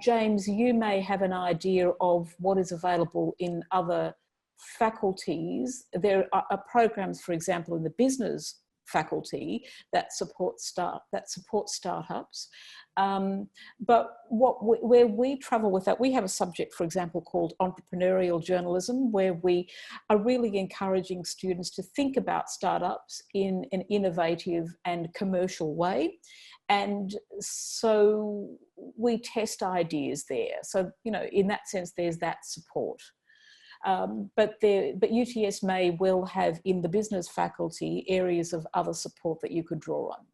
A: James, you may have an idea of what is available in other faculties. There are programs, for example, in the business faculty that support startups. But where we travel with that, we have a subject, for example, called entrepreneurial journalism, where we are really encouraging students to think about startups in an innovative and commercial way. And so we test ideas there. So, you know, in that sense, there's that support. But UTS may well have in the business faculty areas of other support that you could draw on.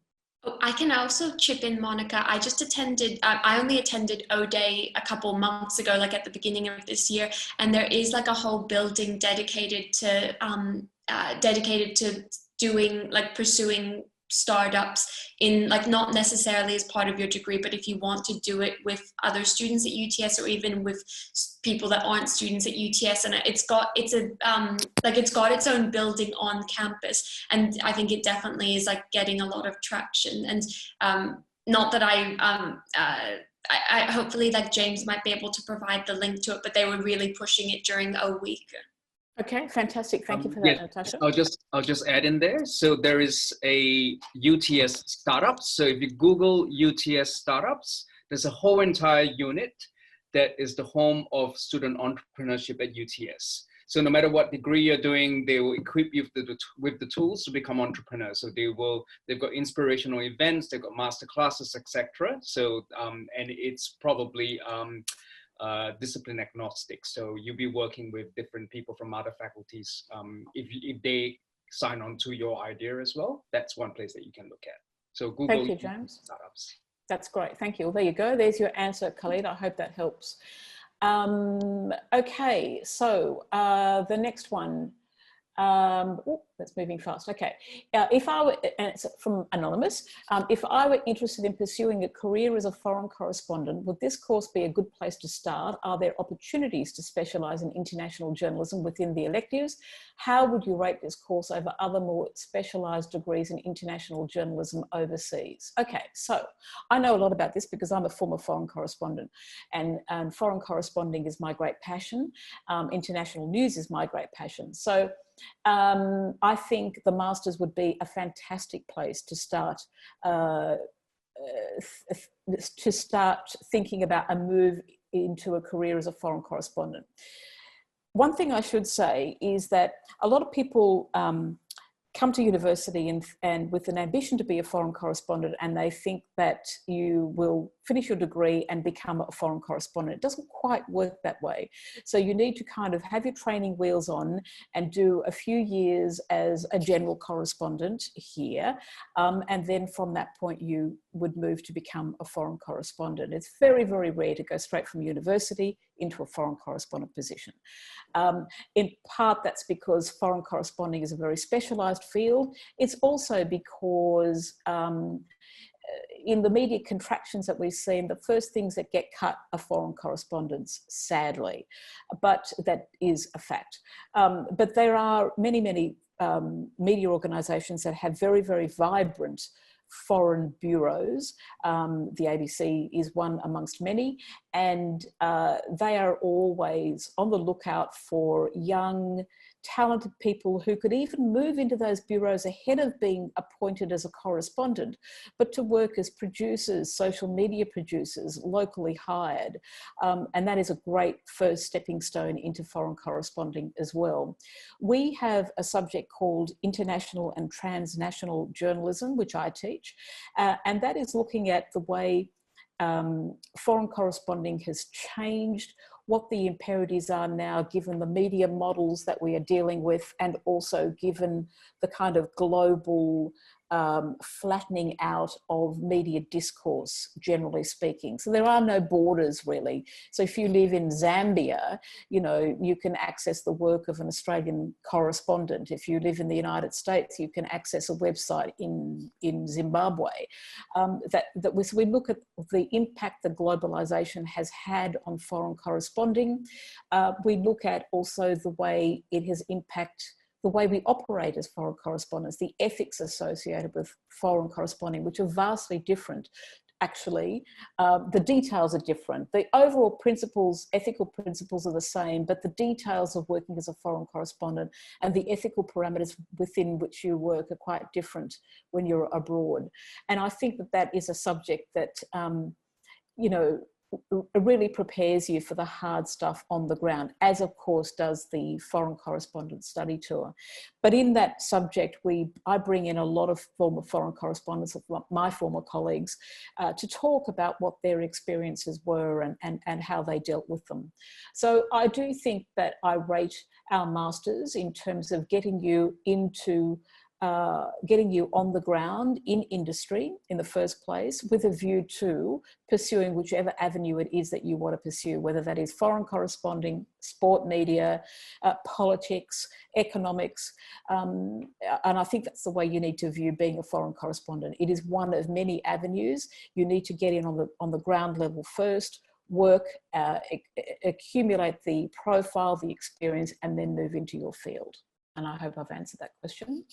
C: I can also chip in, Monica. I just attended, I only attended O-Day a couple months ago, like at the beginning of this year, and there is like a whole building dedicated to doing, like pursuing startups in, like, not necessarily as part of your degree, but if you want to do it with other students at UTS or even with people that aren't students at UTS, and it's got its own building on campus, and I think it definitely is like getting a lot of traction. And not that I hopefully, like, James might be able to provide the link to it, but they were really pushing it during a week.
A: Okay, fantastic. Thank you for that, Natasha.
D: I'll just add in there. So there is a UTS startups. So if you Google UTS startups, there's a whole entire unit that is the home of student entrepreneurship at UTS. So no matter what degree you're doing, they will equip you with the tools to become entrepreneurs. So they've got inspirational events, they've got master classes, etc. So and it's probably discipline agnostic. So you'll be working with different people from other faculties. If they sign on to your idea as well, that's one place that you can look at. So Google.
A: Thank you, James.
D: Startups.
A: That's great. Thank you. Well, there you go. There's your answer, Khalid. I hope that helps. Okay, so the next one. That's moving fast. Okay. If I were, and it's from Anonymous, if I were interested in pursuing a career as a foreign correspondent, would this course be a good place to start? Are there opportunities to specialise in international journalism within the electives? How would you rate this course over other more specialised degrees in international journalism overseas? Okay, so I know a lot about this because I'm a former foreign correspondent, and foreign corresponding is my great passion. International news is my great passion. So I think the Masters would be a fantastic place to start thinking about a move into a career as a foreign correspondent. One thing I should say is that a lot of people come to university and with an ambition to be a foreign correspondent, and they think that you will finish your degree and become a foreign correspondent. It doesn't quite work that way. So you need to kind of have your training wheels on and do a few years as a general correspondent here. And then from that point, you would move to become a foreign correspondent. It's very, very rare to go straight from university into a foreign correspondent position. In part, that's because foreign corresponding is a very specialised field. It's also because in the media contractions that we've seen, the first things that get cut are foreign correspondents, sadly, but that is a fact. But there are many, many media organisations that have very, very vibrant foreign bureaus. The ABC is one amongst many, and they are always on the lookout for young, talented people who could even move into those bureaus ahead of being appointed as a correspondent, but to work as producers, social media producers, locally hired. And that is a great first stepping stone into foreign corresponding as well. We have a subject called International and Transnational Journalism, which I teach, and that is looking at the way foreign corresponding has changed, what the imperatives are now given the media models that we are dealing with, and also given the kind of global flattening out of media discourse, generally speaking. So there are no borders really. So if you live in Zambia, you know, you can access the work of an Australian correspondent. If you live in the United States, you can access a website in Zimbabwe. So we look at the impact that globalization has had on foreign corresponding. We look at also the way it has impacted the way we operate as foreign correspondents, the ethics associated with foreign corresponding, which are vastly different. Actually, the details are different. The overall principles, ethical principles are the same, but the details of working as a foreign correspondent and the ethical parameters within which you work are quite different when you're abroad. And I think that that is a subject that, you know, really prepares you for the hard stuff on the ground, as of course does the foreign correspondence study tour. But in that subject, I bring in a lot of former foreign correspondents, of my former colleagues, to talk about what their experiences were and how they dealt with them. So I do think that I rate our masters in terms of getting you into getting you on the ground in industry in the first place, with a view to pursuing whichever avenue it is that you want to pursue, whether that is foreign corresponding, sport media, politics, economics. And I think that's the way you need to view being a foreign correspondent. It is one of many avenues. You need to get in on the ground level first, work, accumulate the profile, the experience, and then move into your field. And I hope I've answered that question.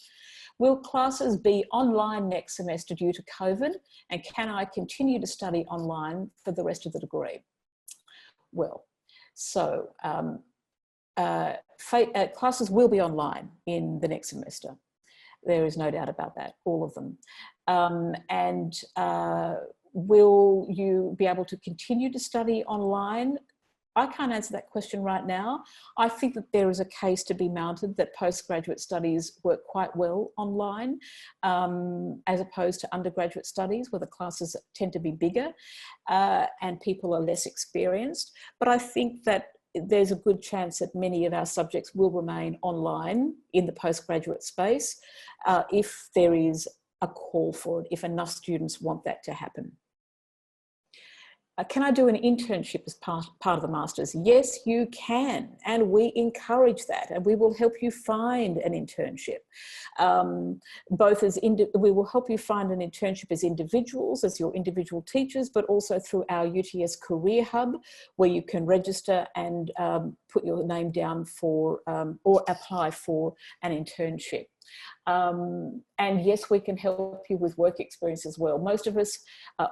A: Will classes be online next semester due to COVID? And can I continue to study online for the rest of the degree? Well, so classes will be online in the next semester. There is no doubt about that, all of them. Will you be able to continue to study online? I can't answer that question right now. I think that there is a case to be mounted that postgraduate studies work quite well online, as opposed to undergraduate studies, where the classes tend to be bigger and people are less experienced. But I think that there's a good chance that many of our subjects will remain online in the postgraduate space if there is a call for it, if enough students want that to happen. Can I do an internship as part of the Masters? Yes, you can, and we encourage that, and we will help you find an internship. We will help you find an internship as individuals, as your individual teachers, but also through our UTS Career Hub, where you can register and put your name down for or apply for an internship. And yes, we can help you with work experience as well. Most of us,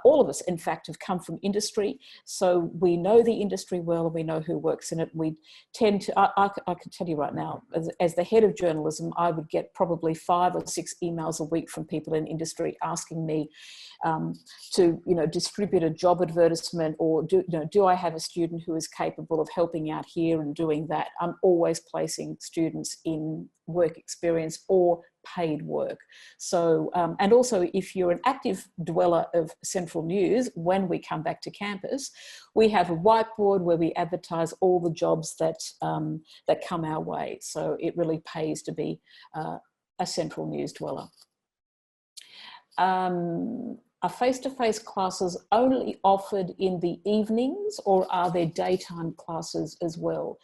A: all of us, in fact, have come from industry. So we know the industry well, and we know who works in it. We tend to, I can tell you right now, as the head of journalism, I would get probably 5 or 6 emails a week from people in industry asking me to, distribute a job advertisement, or do I have a student who is capable of helping out here and doing that? I'm always placing students in work experience or paid work. So, and also if you're an active dweller of Central News, when we come back to campus, we have a whiteboard where we advertise all the jobs that come our way. So it really pays to be a Central News dweller. Are face-to-face classes only offered in the evenings, or are there daytime classes as well?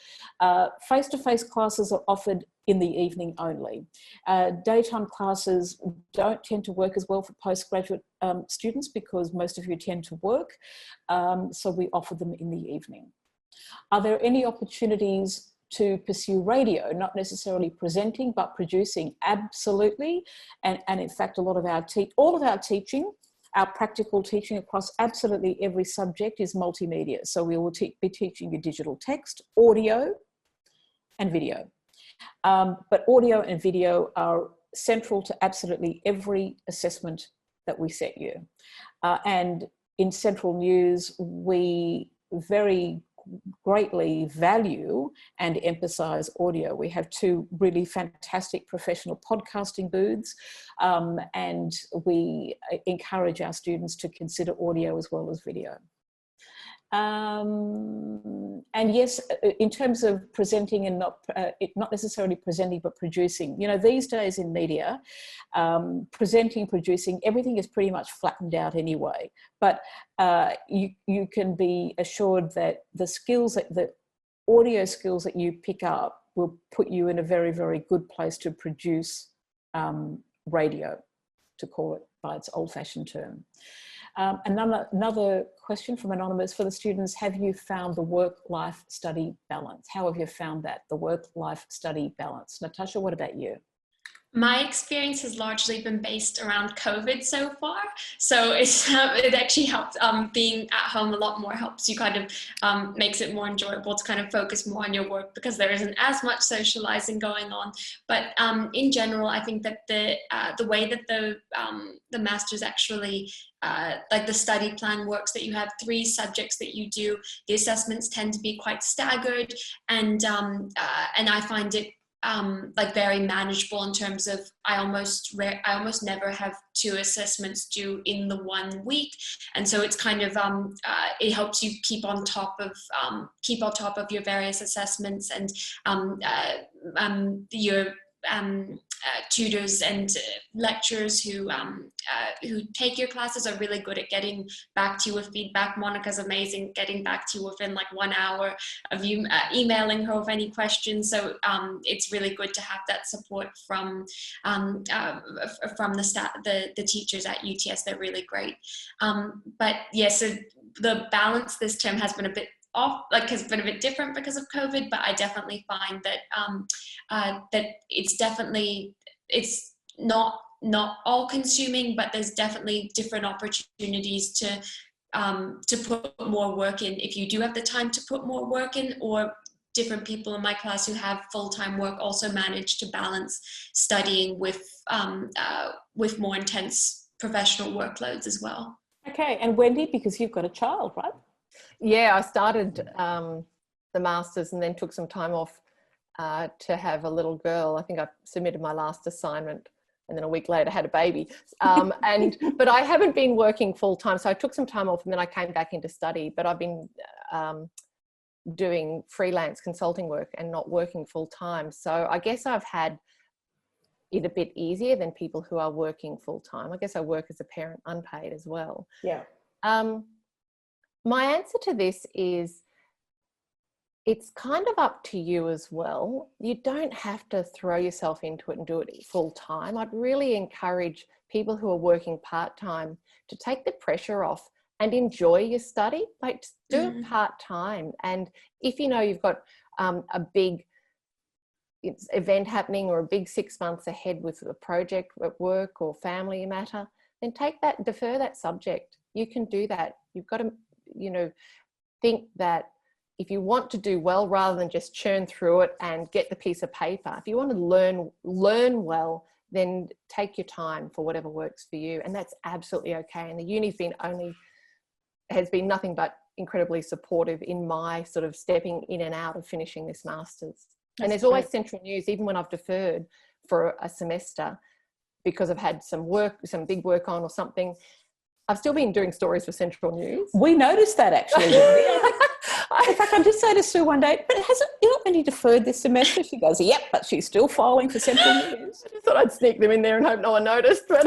A: Face-to-face classes are offered in the evening only. Daytime classes don't tend to work as well for postgraduate students because most of you tend to work, so we offer them in the evening. Are there any opportunities to pursue radio, not necessarily presenting, but producing? Absolutely. And in fact, a lot of all of our teaching, our practical teaching across absolutely every subject is multimedia. So we will be teaching you digital text, audio, and video. But audio and video are central to absolutely every assessment that we set you. And in Central News, we very greatly value and emphasize audio. We have 2 really fantastic professional podcasting booths, and we encourage our students to consider audio as well as video. And yes, in terms of presenting and not necessarily presenting, but producing, these days in media, presenting, producing, everything is pretty much flattened out anyway. But you can be assured that the audio skills that you pick up will put you in a very, very good place to produce radio, to call it by its old-fashioned term. Another question from Anonymous: for the students, have you found the work-life study balance? How have you found that, the work-life study balance? Natasha, what about you?
C: My experience has largely been based around COVID so far. So it actually helped, being at home a lot more helps you kind of, makes it more enjoyable to kind of focus more on your work because there isn't as much socializing going on. But in general, I think that the way that the Masters actually, like the study plan works, that you have 3 subjects that you do, the assessments tend to be quite staggered, and I find it like very manageable in terms of I almost never have 2 assessments due in the 1 week, and so it's kind of it helps you keep on top of your various assessments, and tutors and lecturers who take your classes are really good at getting back to you with feedback. Monica's amazing, getting back to you within like 1 hour of you emailing her with any questions. So it's really good to have that support from the staff, the teachers at UTS. They're really great. But yeah, so the balance this term has been a bit off, like has been a bit different because of COVID, but I definitely find that that it's not all consuming, but there's definitely different opportunities to put more work in if you do have the time to put more work in, or different people in my class who have full-time work also manage to balance studying with more intense professional workloads as well.
A: Okay, and Wendy, because you've got a child, right?
B: Yeah, I started the Masters and then took some time off to have a little girl. I think I submitted my last assignment and then a week later had a baby. But I haven't been working full time. So I took some time off and then I came back into study, but I've been doing freelance consulting work and not working full time. So I guess I've had it a bit easier than people who are working full time. I guess I work as a parent unpaid as well.
A: Yeah.
B: My answer to this is it's kind of up to you as well. You don't have to throw yourself into it and do it full time. I'd really encourage people who are working part-time to take the pressure off and enjoy your study. Like, do it part-time. And if you know you've got a big event happening or a big 6 months ahead with a project at work or family matter, then defer that subject. You can do that. You've got to, think that if you want to do well, rather than just churn through it and get the piece of paper, if you want to learn well, then take your time for whatever works for you. And that's absolutely okay. And the uni's has been nothing but incredibly supportive in my sort of stepping in and out of finishing this Masters. And there's always Central News, even when I've deferred for a semester because I've had some big work on or something. I've still been doing stories for Central News.
A: We noticed that actually. In fact, I did say to Sue one day, but hasn't only deferred this semester? She goes, yep, but she's still filing for Central News.
B: I just thought I'd sneak them in there and hope no one noticed. But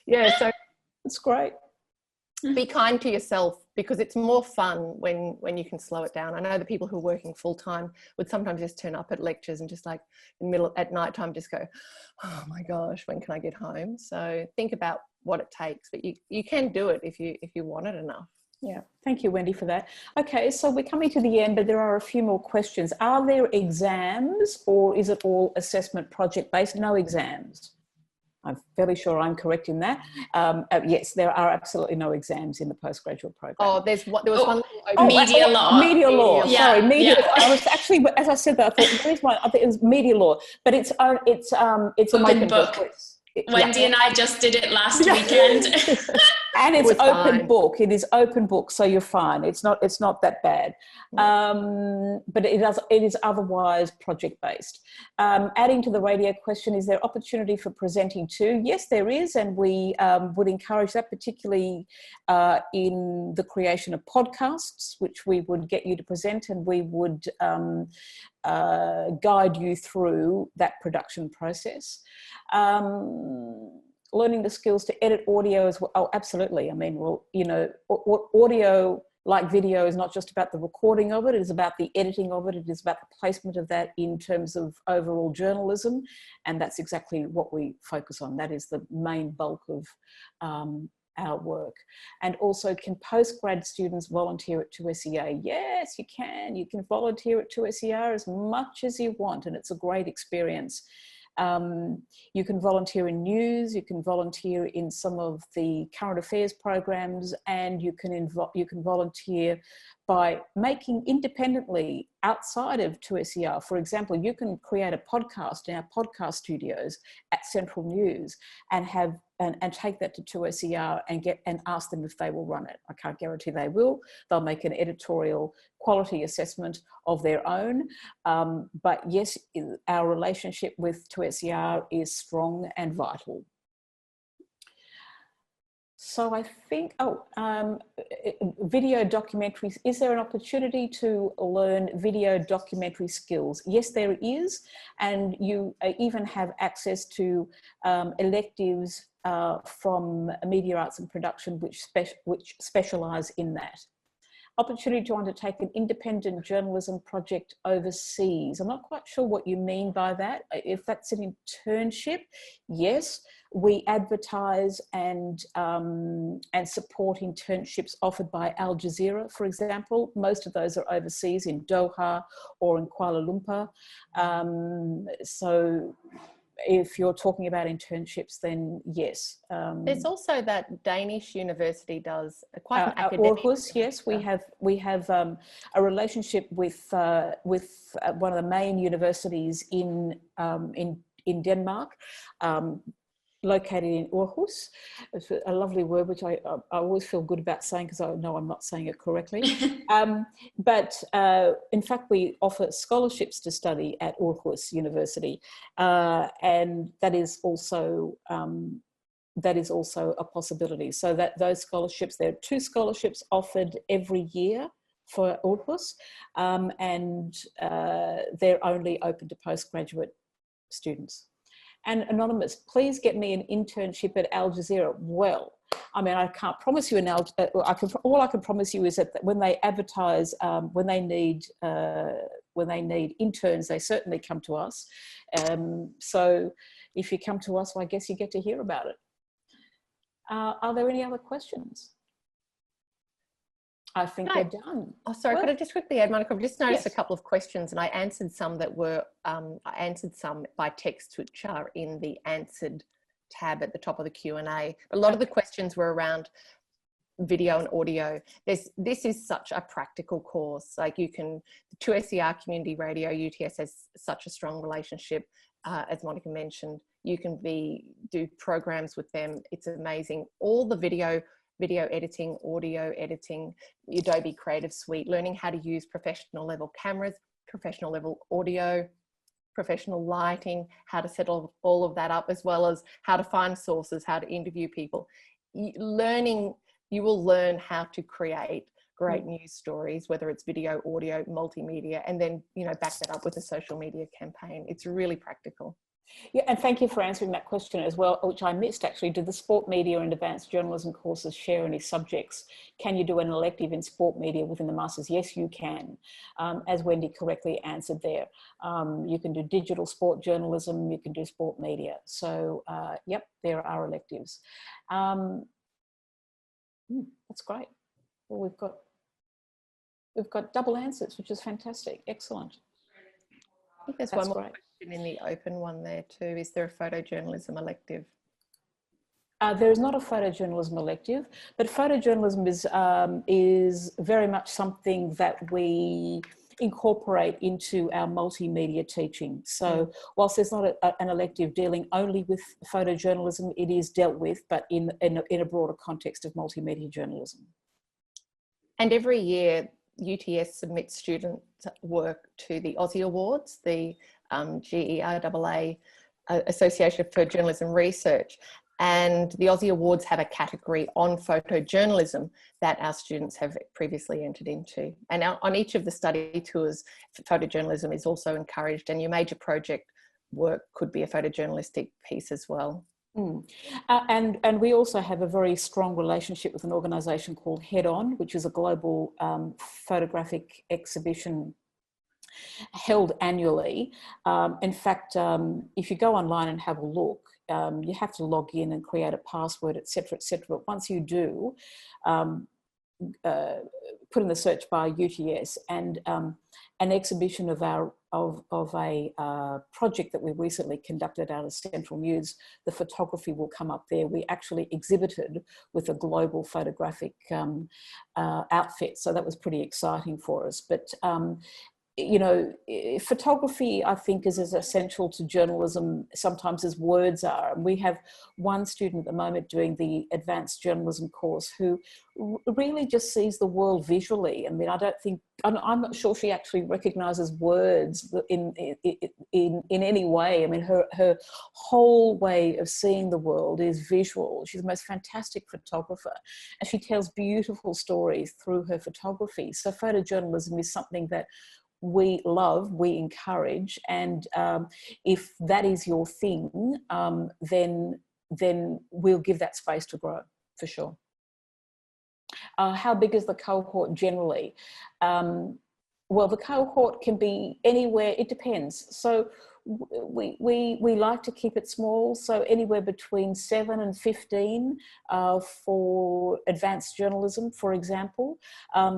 B: yeah, so
A: it's great.
B: Be kind to yourself, because it's more fun when you can slow it down. I know the people who are working full time would sometimes just turn up at lectures and just like at night time just go, oh my gosh, when can I get home? So think about what it takes, but you can do it if you want it enough.
A: Yeah, thank you, Wendy, for that. Okay, so we're coming to the end, but there are a few more questions. Are there exams, or is it all assessment project based? No exams. I'm fairly sure I'm correct in that. Yes, there are absolutely no exams in the postgraduate program.
B: Oh, there was one.
C: Media law.
A: Media law.
C: Yeah.
A: Sorry, media.
C: Yeah.
A: I was actually, as I said that, I thought there is one. I think it was media law, but it's an open book.
C: Wendy and I just did it last weekend.
A: And it's open
B: fine.
A: book. It is open book, so you're fine. It's not that bad. But it is otherwise project based. Adding to the radio question, is there opportunity for presenting too? Yes, there is, and we would encourage that, particularly in the creation of podcasts, which we would get you to present, and we would guide you through that production process. Learning the skills to edit audio as well. Oh, absolutely. I mean, well, audio, like video, is not just about the recording of it. It is about the editing of it. It is about the placement of that in terms of overall journalism. And that's exactly what we focus on. That is the main bulk of our work. And also, can postgrad students volunteer at 2SER? Yes, you can. You can volunteer at 2SER as much as you want, and it's a great experience. You can volunteer in news, you can volunteer in some of the current affairs programs, and you can volunteer by making independently outside of 2SER. For example, you can create a podcast in our podcast studios at Central News and take that to 2SER and ask them if they will run it. I can't guarantee they will. They'll make an editorial quality assessment of their own. But yes, our relationship with 2SER is strong and vital. So I think, video documentaries, is there an opportunity to learn video documentary skills? Yes, there is. And you even have access to electives from media arts and production, which specialise in that. Opportunity to undertake an independent journalism project overseas. I'm not quite sure what you mean by that. If that's an internship, yes, we advertise and support internships offered by Al Jazeera, for example. Most of those are overseas in Doha or in Kuala Lumpur. So if you're talking about internships, then yes.
B: There's also that Danish university does quite an academic.
A: Aarhus, yes, we have a relationship with one of the main universities in Denmark, located in Aarhus. It's a lovely word, which I always feel good about saying because I know I'm not saying it correctly. But in fact, we offer scholarships to study at Aarhus University, and that is also a possibility. So that those scholarships, there are 2 scholarships offered every year for Aarhus, and they're only open to postgraduate students. And Anonymous, please get me an internship at Al Jazeera. Well, I mean, I can't promise you all I can promise you is that when they advertise, when they need interns, they certainly come to us. So if you come to us, well, I guess you get to hear about it. Are there any other questions? I think they're done.
B: Oh, sorry, could I just quickly add, Monica? I've just noticed
A: Yes.
B: a couple of questions, and I answered some that were, I answered some by text, which are in the answered tab at the top of the Q&A. A lot of the questions were around video and audio. This is such a practical course. Like you can, the 2SER Community Radio, UTS has such a strong relationship, as Monica mentioned. You can do programs with them. It's amazing. All the video editing, audio editing, Adobe Creative Suite, learning how to use professional level cameras, professional level audio, professional lighting, how to set all of that up, as well as how to find sources, how to interview people. You will learn how to create great news stories, whether it's video, audio, multimedia, and then, back that up with a social media campaign. It's really practical.
A: Yeah, and thank you for answering that question as well, which I missed actually. Do the sport media and advanced journalism courses share any subjects? Can you do an elective in sport media within the Masters? Yes, you can, as Wendy correctly answered there. You can do digital sport journalism, you can do sport media. So, yep, there are electives. That's great. Well, we've got double answers, which is fantastic. Excellent.
B: I think there's one more question in the open one there too. Is there a photojournalism elective?
A: There is not a photojournalism elective, but photojournalism is very much something that we incorporate into our multimedia teaching. So whilst there's not an elective dealing only with photojournalism, it is dealt with, but in a broader context of multimedia journalism. And
B: every year, UTS submits student work to the Aussie Awards, the GERAA Association for Journalism Research. And the Aussie Awards have a category on photojournalism that our students have previously entered into. And on each of the study tours, photojournalism is also encouraged, and your major project work could be a photojournalistic piece as well.
A: And we also have a very strong relationship with an organisation called Head On, which is a global photographic exhibition held annually. In fact, if you go online and have a look, you have to log in and create a password, etc., etc. But once you do, put in the search bar UTS, and an exhibition of a project that we recently conducted out of Central News, the photography will come up there. We actually exhibited with a global photographic outfit, so that was pretty exciting for us. But you know, photography, I think, is as essential to journalism sometimes as words are. And we have one student at the moment doing the advanced journalism course who really just sees the world visually. I mean, I'm not sure she actually recognises words in any way. I mean, her whole way of seeing the world is visual. She's the most fantastic photographer, and she tells beautiful stories through her photography. So photojournalism is something that we love, we encourage, and if that is your thing, then we'll give that space to grow, for sure. How big is the cohort generally? Well, the cohort can be anywhere, it depends. So we like to keep it small, so anywhere between 7 and 15 for advanced journalism, for example.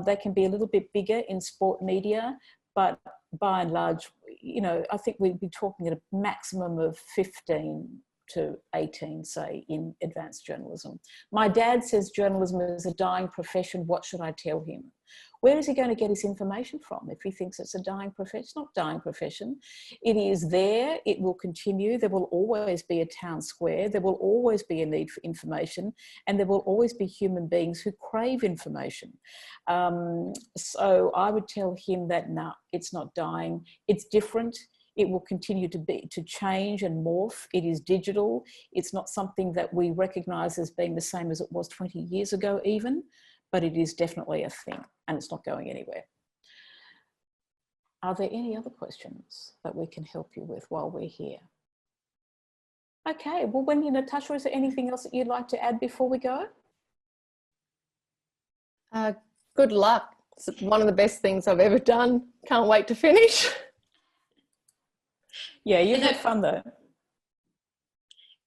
A: They can be a little bit bigger in sport media, but by and large, you know, I think we'd be talking at a maximum of 15 to 18, say, in advanced journalism. My dad says journalism is a dying profession. What should I tell him? Where is he going to get his information from if he thinks it's a dying profession? It's not a dying profession. It is there. It will continue. There will always be a town square. There will always be a need for information, and there will always be human beings who crave information. So I would tell him that, no, it's not dying. It's different. It will continue to change and morph. It is digital. It's not something that we recognise as being the same as it was 20 years ago even, but it is definitely a thing, and it's not going anywhere. Are there any other questions that we can help you with while we're here? Okay, well, Wendy, Natasha, is there anything else that you'd like to add before we go?
B: Good luck. It's one of the best things I've ever done. Can't wait to finish.
A: Yeah, you had fun though.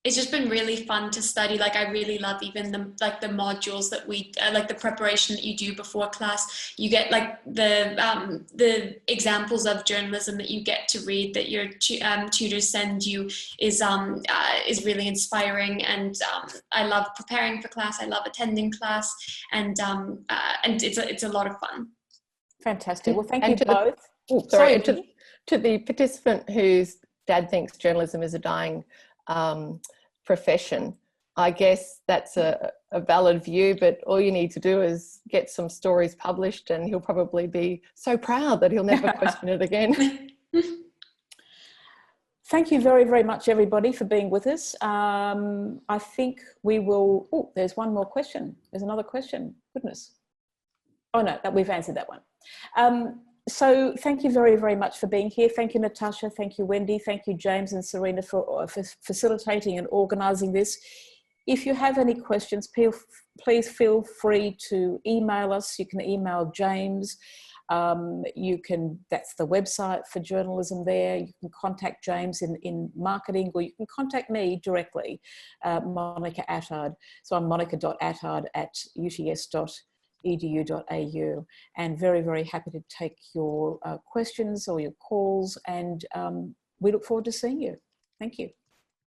C: It's just been really fun to study. Like, I really love even the modules that we like, the preparation that you do before class. You get like the examples of journalism that you get to read that your tutors send you is really inspiring. And I love preparing for class. I love attending class, and it's a lot of fun.
A: Fantastic. Well, thank you both.
B: To the participant whose dad thinks journalism is a dying profession, I guess that's a valid view, but all you need to do is get some stories published and he'll probably be so proud that he'll never question it again.
A: Thank you very, very much, everybody, for being with us. I think we will... Oh, there's one more question. There's another question. Goodness. Oh, no, we've answered that one. So thank you very, very much for being here. Thank you, Natasha. Thank you, Wendy. Thank you, James and Serena, for facilitating and organising this. If you have any questions, please feel free to email us. You can email James. That's the website for journalism there. You can contact James in marketing, or you can contact me directly, Monica Attard. So I'm monica.attard@uts.edu.au, and very, very happy to take your questions or your calls, and we look forward to seeing you. Thank you.